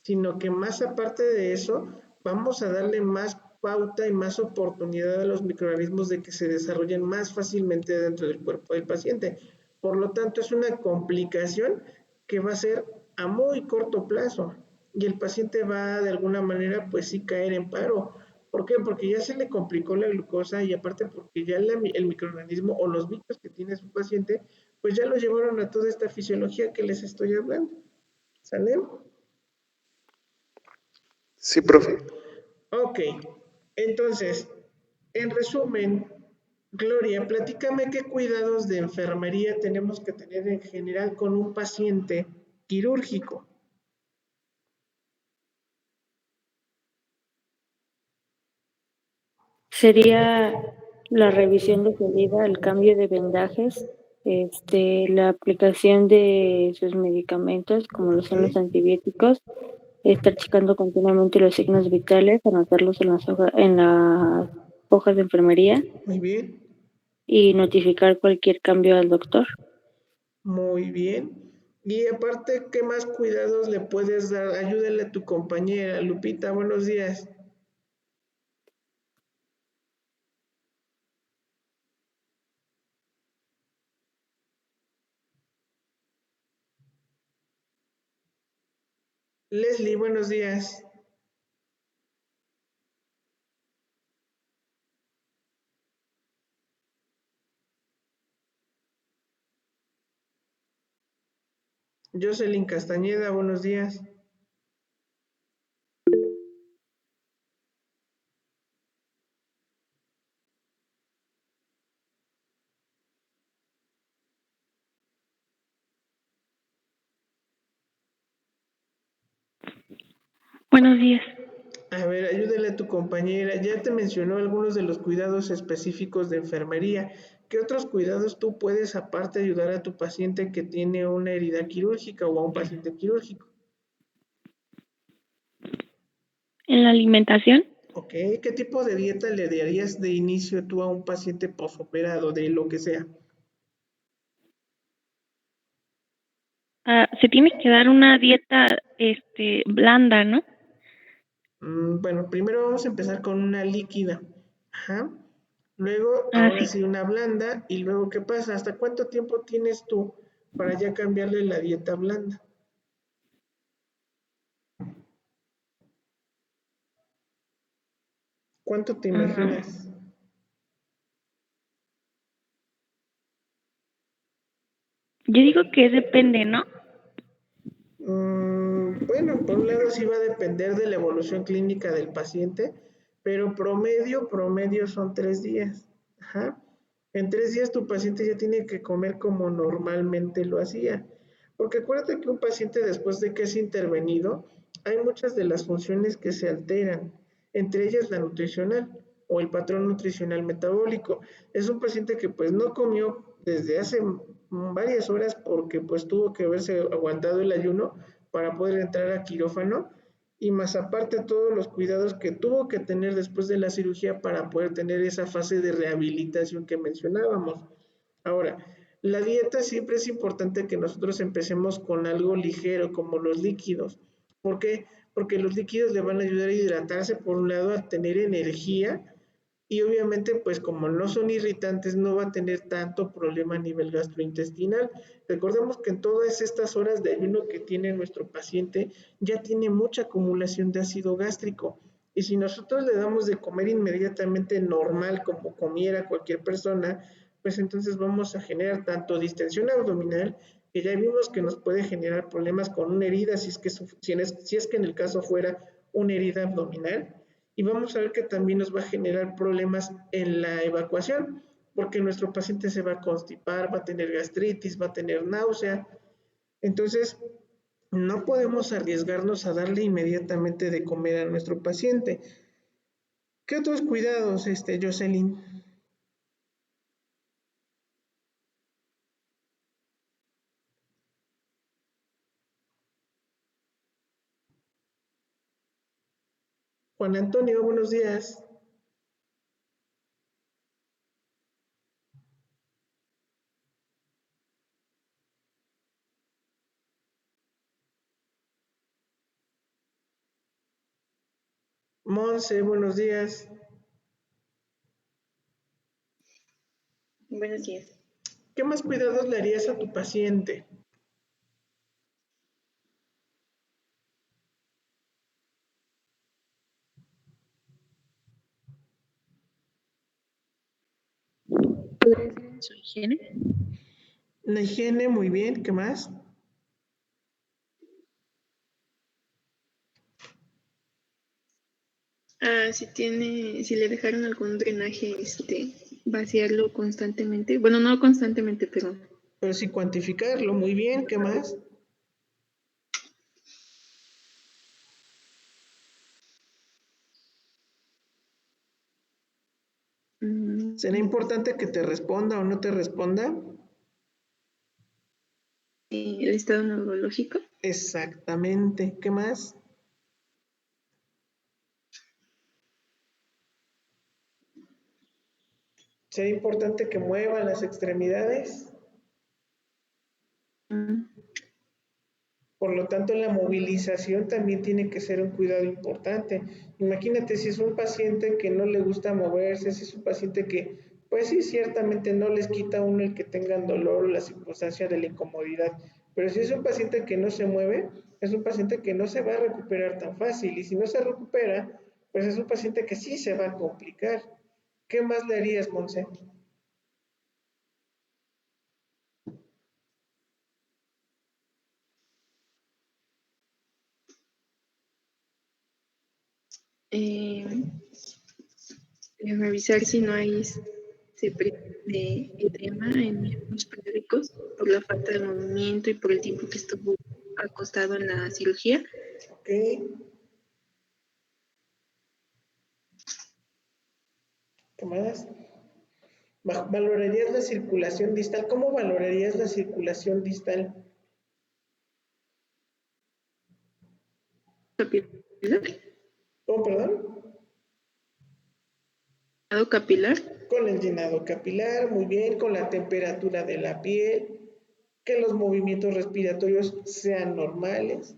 sino que más aparte de eso, vamos a darle más pauta y más oportunidad a los microorganismos de que se desarrollen más fácilmente dentro del cuerpo del paciente. Por lo tanto, es una complicación que va a ser a muy corto plazo y el paciente va de alguna manera pues sí caer en paro. ¿Por qué? Porque ya se le complicó la glucosa y aparte porque ya el microorganismo o los micros que tiene su paciente pues ya lo llevaron a toda esta fisiología que les estoy hablando. ¿Sale? Sí, profe. Ok, entonces, en resumen, Gloria, platícame qué cuidados de enfermería tenemos que tener en general con un paciente quirúrgico. Sería la revisión de su herida, el cambio de vendajes, la aplicación de sus medicamentos, como lo son los Ok, antibióticos, estar checando continuamente los signos vitales, anotarlos en las hojas de enfermería muy bien, y notificar cualquier cambio al doctor. muy bien. Y aparte, ¿qué más cuidados le puedes dar? Ayúdale a tu compañera, Lupita, buenos días. Leslie, buenos días. Jocelyn Castañeda, buenos días. Buenos días. A ver, ayúdale a tu compañera. Ya te mencionó algunos de los cuidados específicos de enfermería. ¿Qué otros cuidados tú puedes aparte ayudar a tu paciente que tiene una herida quirúrgica o a un paciente quirúrgico? En la alimentación, ¿Ok? ¿Qué tipo de dieta le darías de inicio tú a un paciente posoperado de lo que sea? se tiene que dar una dieta blanda, ¿no? Bueno, primero vamos a empezar con una líquida. Ajá. Luego, Ah, ahora sí. sí, una blanda. Y luego, ¿qué pasa? ¿Hasta cuánto tiempo tienes tú para ya cambiarle la dieta blanda? ¿Cuánto te Ah, imaginas? yo digo que depende, ¿no? Bueno, por un lado sí va a depender de la evolución clínica del paciente, pero promedio son 3 días. Ajá. En 3 días tu paciente ya tiene que comer como normalmente lo hacía. Porque acuérdate que un paciente después de que es intervenido, hay muchas de las funciones que se alteran, entre ellas la nutricional o el patrón nutricional metabólico. Es un paciente que pues no comió desde hace varias horas porque pues tuvo que haberse aguantado el ayuno para poder entrar a quirófano y más aparte todos los cuidados que tuvo que tener después de la cirugía para poder tener esa fase de rehabilitación que mencionábamos. Ahora, la dieta siempre es importante que nosotros empecemos con algo ligero, como los líquidos. ¿Por qué? Porque los líquidos le van a ayudar a hidratarse, por un lado, a tener energía y obviamente, pues como no son irritantes, no va a tener tanto problema a nivel gastrointestinal. Recordemos que en todas estas horas de ayuno que tiene nuestro paciente, ya tiene mucha acumulación de ácido gástrico. Y si nosotros le damos de comer inmediatamente normal como comiera cualquier persona, pues entonces vamos a generar tanto distensión abdominal, que ya vimos que nos puede generar problemas con una herida, si es que en el caso fuera una herida abdominal, y vamos a ver que también nos va a generar problemas en la evacuación, porque nuestro paciente se va a constipar, va a tener gastritis, va a tener náusea. Entonces, no podemos arriesgarnos a darle inmediatamente de comer a nuestro paciente. ¿Qué otros cuidados, Jocelyn? Juan Antonio, buenos días. Monse, buenos días. Buenos días. ¿Qué más cuidados le harías a tu paciente? ¿Podría ser en su higiene? La higiene, muy bien. ¿Qué más? Si le dejaron algún drenaje, vaciarlo constantemente. Bueno, no constantemente, pero Pero sí cuantificarlo, muy bien. ¿Qué más? ¿Será importante que te responda o no te responda? el estado neurológico. Exactamente. ¿Qué más? ¿Será importante que mueva las extremidades? Por lo tanto, la movilización también tiene que ser un cuidado importante. Imagínate si es un paciente que no le gusta moverse, si es un paciente que, pues sí, ciertamente no les quita a uno el que tengan dolor o la circunstancia de la incomodidad, pero si es un paciente que no se mueve, es un paciente que no se va a recuperar tan fácil y si no se recupera, pues es un paciente que sí se va a complicar. ¿Qué más le harías, Monse? Revisar si no hay de edema en los periódicos por la falta de movimiento y por el tiempo que estuvo acostado en la cirugía. Ok. ¿Qué más? ¿Valorarías la circulación distal? ¿Cómo valorarías la circulación distal? Capilar. ¿Cómo, perdón? Capilar. Con el llenado capilar, muy bien, con la temperatura de la piel, que los movimientos respiratorios sean normales.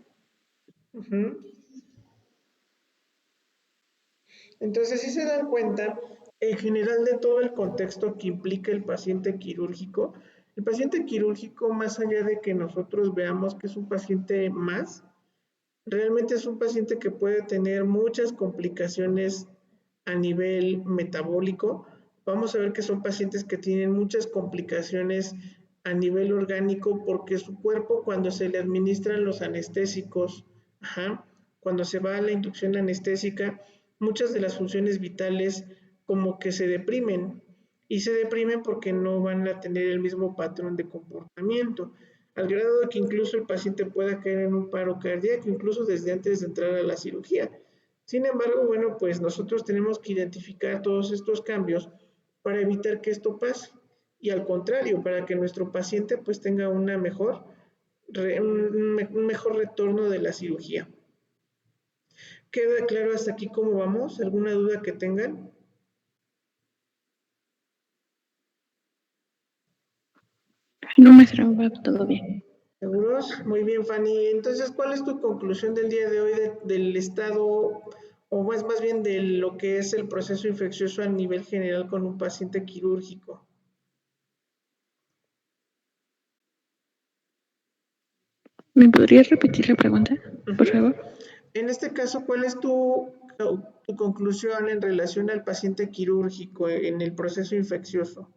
Entonces, si se dan cuenta, en general de todo el contexto que implica el paciente quirúrgico, más allá de que nosotros veamos que es un paciente más, realmente es un paciente que puede tener muchas complicaciones a nivel metabólico. Vamos a ver que son pacientes que tienen muchas complicaciones a nivel orgánico porque su cuerpo cuando se le administran los anestésicos, cuando se va a la inducción anestésica, muchas de las funciones vitales como que se deprimen y se deprimen porque no van a tener el mismo patrón de comportamiento al grado de que incluso el paciente pueda caer en un paro cardíaco, incluso desde antes de entrar a la cirugía. Sin embargo, bueno, pues nosotros tenemos que identificar todos estos cambios para evitar que esto pase y al contrario, para que nuestro paciente pues tenga un mejor retorno de la cirugía. ¿Queda claro hasta aquí cómo vamos? ¿Alguna duda que tengan? No, maestra, va todo bien. ¿Seguros? Muy bien, Fanny. Entonces, ¿cuál es tu conclusión del día de hoy del estado, o más bien de lo que es el proceso infeccioso a nivel general con un paciente quirúrgico? ¿Me podrías repetir la pregunta, por favor? En este caso, ¿cuál es tu conclusión en relación al paciente quirúrgico en el proceso infeccioso?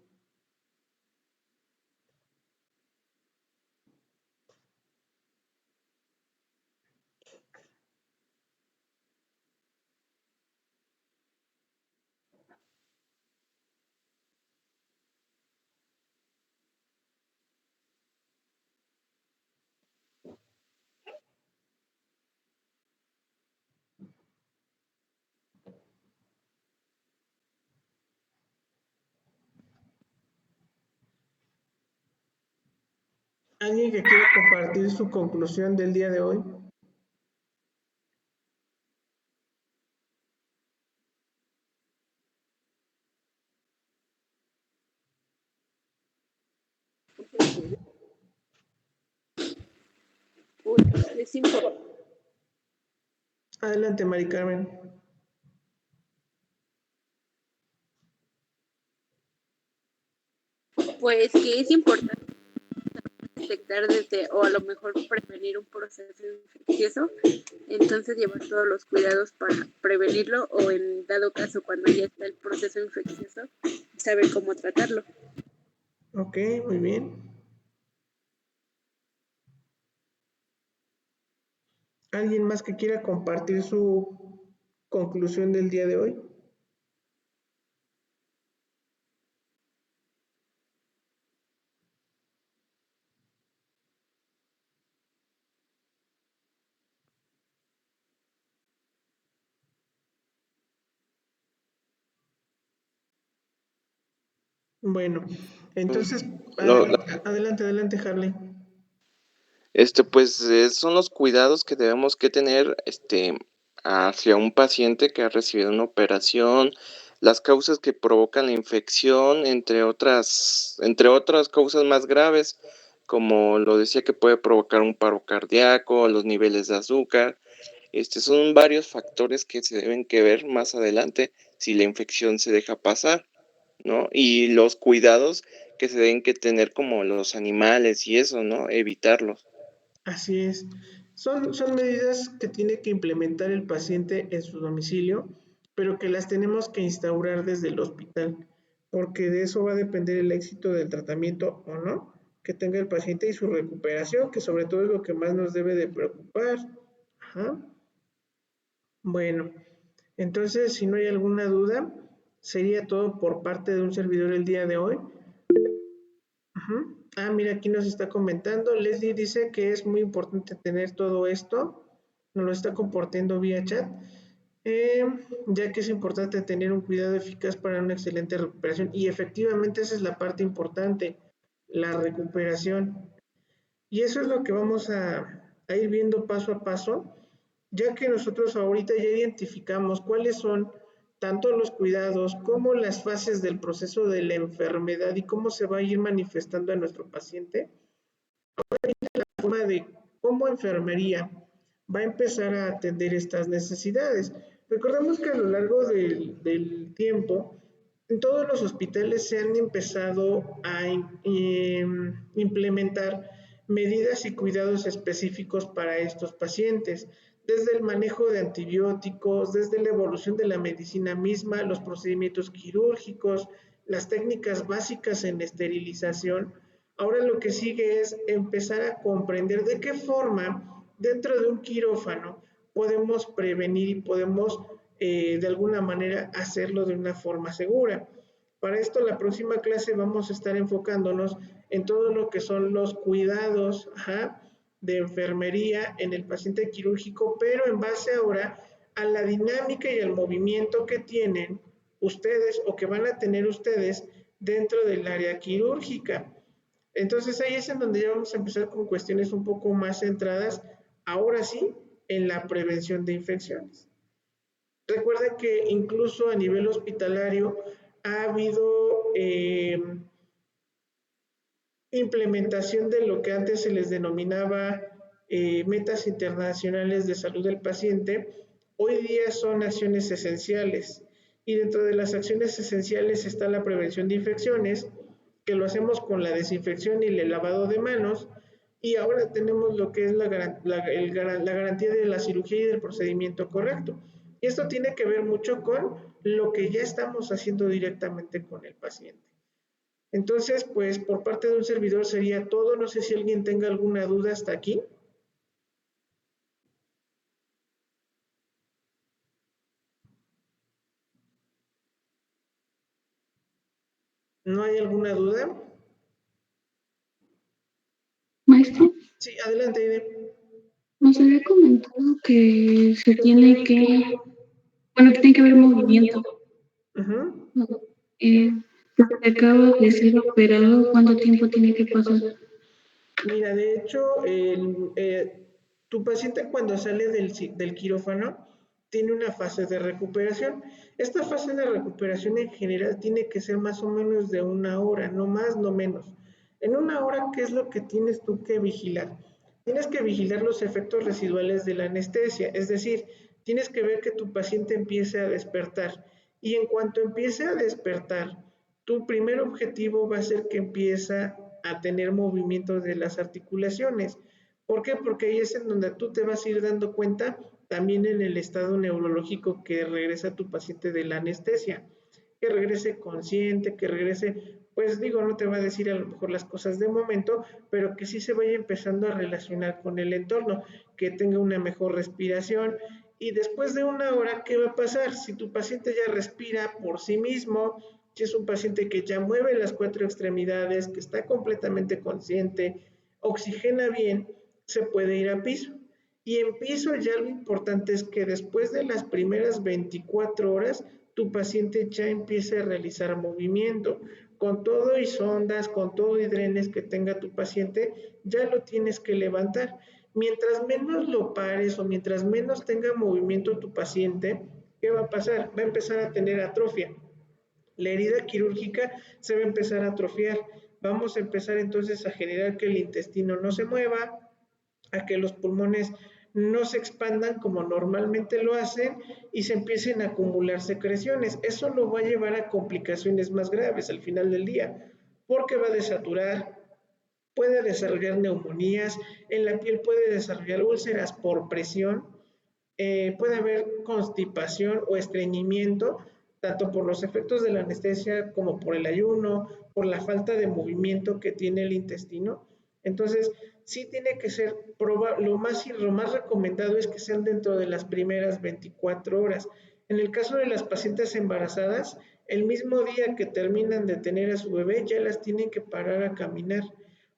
¿Alguien que quiera compartir su conclusión del día de hoy? Adelante, Mari Carmen. Pues que es importante detectar desde, o a lo mejor prevenir un proceso infeccioso, entonces llevar todos los cuidados para prevenirlo o en dado caso cuando ya está el proceso infeccioso, saber cómo tratarlo. Ok, muy bien. ¿Alguien más que quiera compartir su conclusión del día de hoy? Bueno, entonces, adelante, Harley. Pues son los cuidados que debemos que tener, hacia un paciente que ha recibido una operación, las causas que provocan la infección, entre otras causas más graves, como lo decía, que puede provocar un paro cardíaco, los niveles de azúcar. Son varios factores que se deben que ver más adelante si la infección se deja pasar, ¿no? Y los cuidados que se deben que tener como los animales y eso, ¿no? Evitarlos. Así es. Son medidas que tiene que implementar el paciente en su domicilio, pero que las tenemos que instaurar desde el hospital, porque de eso va a depender el éxito del tratamiento o no que tenga el paciente y su recuperación, que sobre todo es lo que más nos debe de preocupar. Ajá. Bueno, entonces, si no hay alguna duda, sería todo por parte de un servidor el día de hoy. Mira, aquí nos está comentando. Leslie dice que es muy importante tener todo esto. Nos lo está compartiendo vía chat. Ya que es importante tener un cuidado eficaz para una excelente recuperación. Y efectivamente esa es la parte importante, la recuperación. Y eso es lo que vamos a ir viendo paso a paso, ya que nosotros ahorita ya identificamos cuáles son tanto los cuidados como las fases del proceso de la enfermedad y cómo se va a ir manifestando a nuestro paciente. La forma de cómo enfermería va a empezar a atender estas necesidades. Recordemos que a lo largo del tiempo, en todos los hospitales se han empezado a implementar medidas y cuidados específicos para estos pacientes, desde el manejo de antibióticos, desde la evolución de la medicina misma, los procedimientos quirúrgicos, las técnicas básicas en esterilización. Ahora lo que sigue es empezar a comprender de qué forma dentro de un quirófano podemos prevenir y podemos de alguna manera hacerlo de una forma segura. Para esto la próxima clase vamos a estar enfocándonos en todo lo que son los cuidados de enfermería en el paciente quirúrgico, pero en base ahora a la dinámica y al movimiento que tienen ustedes o que van a tener ustedes dentro del área quirúrgica. Entonces ahí es en donde ya vamos a empezar con cuestiones un poco más centradas, ahora sí, en la prevención de infecciones. Recuerden que incluso a nivel hospitalario ha habido implementación de lo que antes se les denominaba metas internacionales de salud del paciente. Hoy día son acciones esenciales y dentro de las acciones esenciales está la prevención de infecciones, que lo hacemos con la desinfección y el lavado de manos, y ahora tenemos lo que es la garantía de la cirugía y del procedimiento correcto. Y esto tiene que ver mucho con lo que ya estamos haciendo directamente con el paciente. Entonces, pues por parte de un servidor sería todo. No sé si alguien tenga alguna duda hasta aquí. ¿No hay alguna duda? Maestro, Sí, adelante, Aide. nos había comentado que se tiene que, bueno, que tiene que haber movimiento. Uh-huh. Se acaba de ser operado, ¿cuánto tiempo tiene que pasar? Mira, de hecho, tu paciente cuando sale del quirófano tiene una fase de recuperación. Esta fase de recuperación en general tiene que ser más o menos de 1 hora, no más, no menos. En 1 hora, ¿qué es lo que tienes tú que vigilar? Tienes que vigilar los efectos residuales de la anestesia, es decir, tienes que ver que tu paciente empiece a despertar. Y en cuanto empiece a despertar, tu primer objetivo va a ser que empieza a tener movimientos de las articulaciones. ¿Por qué? Porque ahí es en donde tú te vas a ir dando cuenta también en el estado neurológico que regresa tu paciente de la anestesia, que regrese consciente, que regrese, pues digo, no te va a decir a lo mejor las cosas de momento, pero que sí se vaya empezando a relacionar con el entorno, que tenga una mejor respiración. Y después de 1 hora, ¿qué va a pasar? Si tu paciente ya respira por sí mismo, si es un paciente que ya mueve las 4 extremidades, que está completamente consciente, oxigena bien, se puede ir a piso. Y en piso ya lo importante es que después de las primeras 24 horas, tu paciente ya empiece a realizar movimiento. Con todo y sondas, con todo y drenes que tenga tu paciente, ya lo tienes que levantar. Mientras menos lo pares o mientras menos tenga movimiento tu paciente, ¿qué va a pasar? Va a empezar a tener atrofia. La herida quirúrgica se va a empezar a atrofiar. Vamos a empezar entonces a generar que el intestino no se mueva, a que los pulmones no se expandan como normalmente lo hacen y se empiecen a acumular secreciones. Eso lo va a llevar a complicaciones más graves al final del día, porque va a desaturar, puede desarrollar neumonías, en la piel puede desarrollar úlceras por presión, puede haber constipación o estreñimiento, tanto por los efectos de la anestesia como por el ayuno, por la falta de movimiento que tiene el intestino. Entonces, sí tiene que ser, lo más recomendado es que sean dentro de las primeras 24 horas. En el caso de las pacientes embarazadas, el mismo día que terminan de tener a su bebé, ya las tienen que parar a caminar,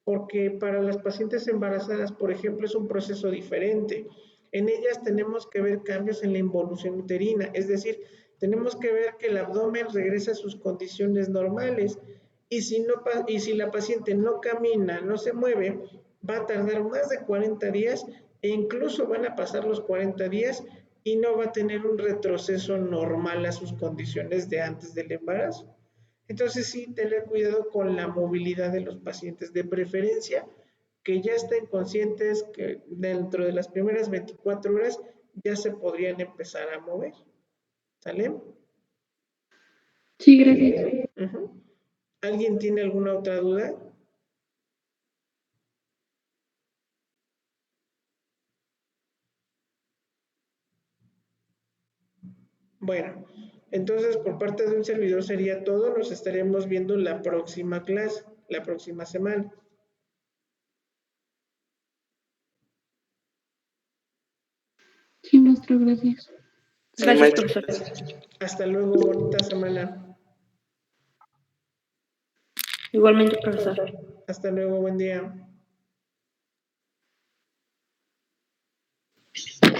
porque para las pacientes embarazadas, por ejemplo, es un proceso diferente. En ellas tenemos que ver cambios en la involución uterina, es decir, tenemos que ver que el abdomen regresa a sus condiciones normales y si la paciente no camina, no se mueve, va a tardar más de 40 días e incluso van a pasar los 40 días y no va a tener un retroceso normal a sus condiciones de antes del embarazo. Entonces sí, tener cuidado con la movilidad de los pacientes, de preferencia que ya estén conscientes que dentro de las primeras 24 horas ya se podrían empezar a mover. ¿Sale? Sí, gracias. Uh-huh. ¿Alguien tiene alguna otra duda? Bueno, entonces por parte de un servidor sería todo. Nos estaremos viendo la próxima clase, la próxima semana. Sí, maestro, gracias. Sí, Gracias, maestro. profesor. Hasta luego, bonita semana. Igualmente, profesor. Hasta luego, buen día.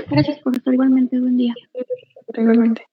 Gracias, profesor. Igualmente, buen día. Igualmente.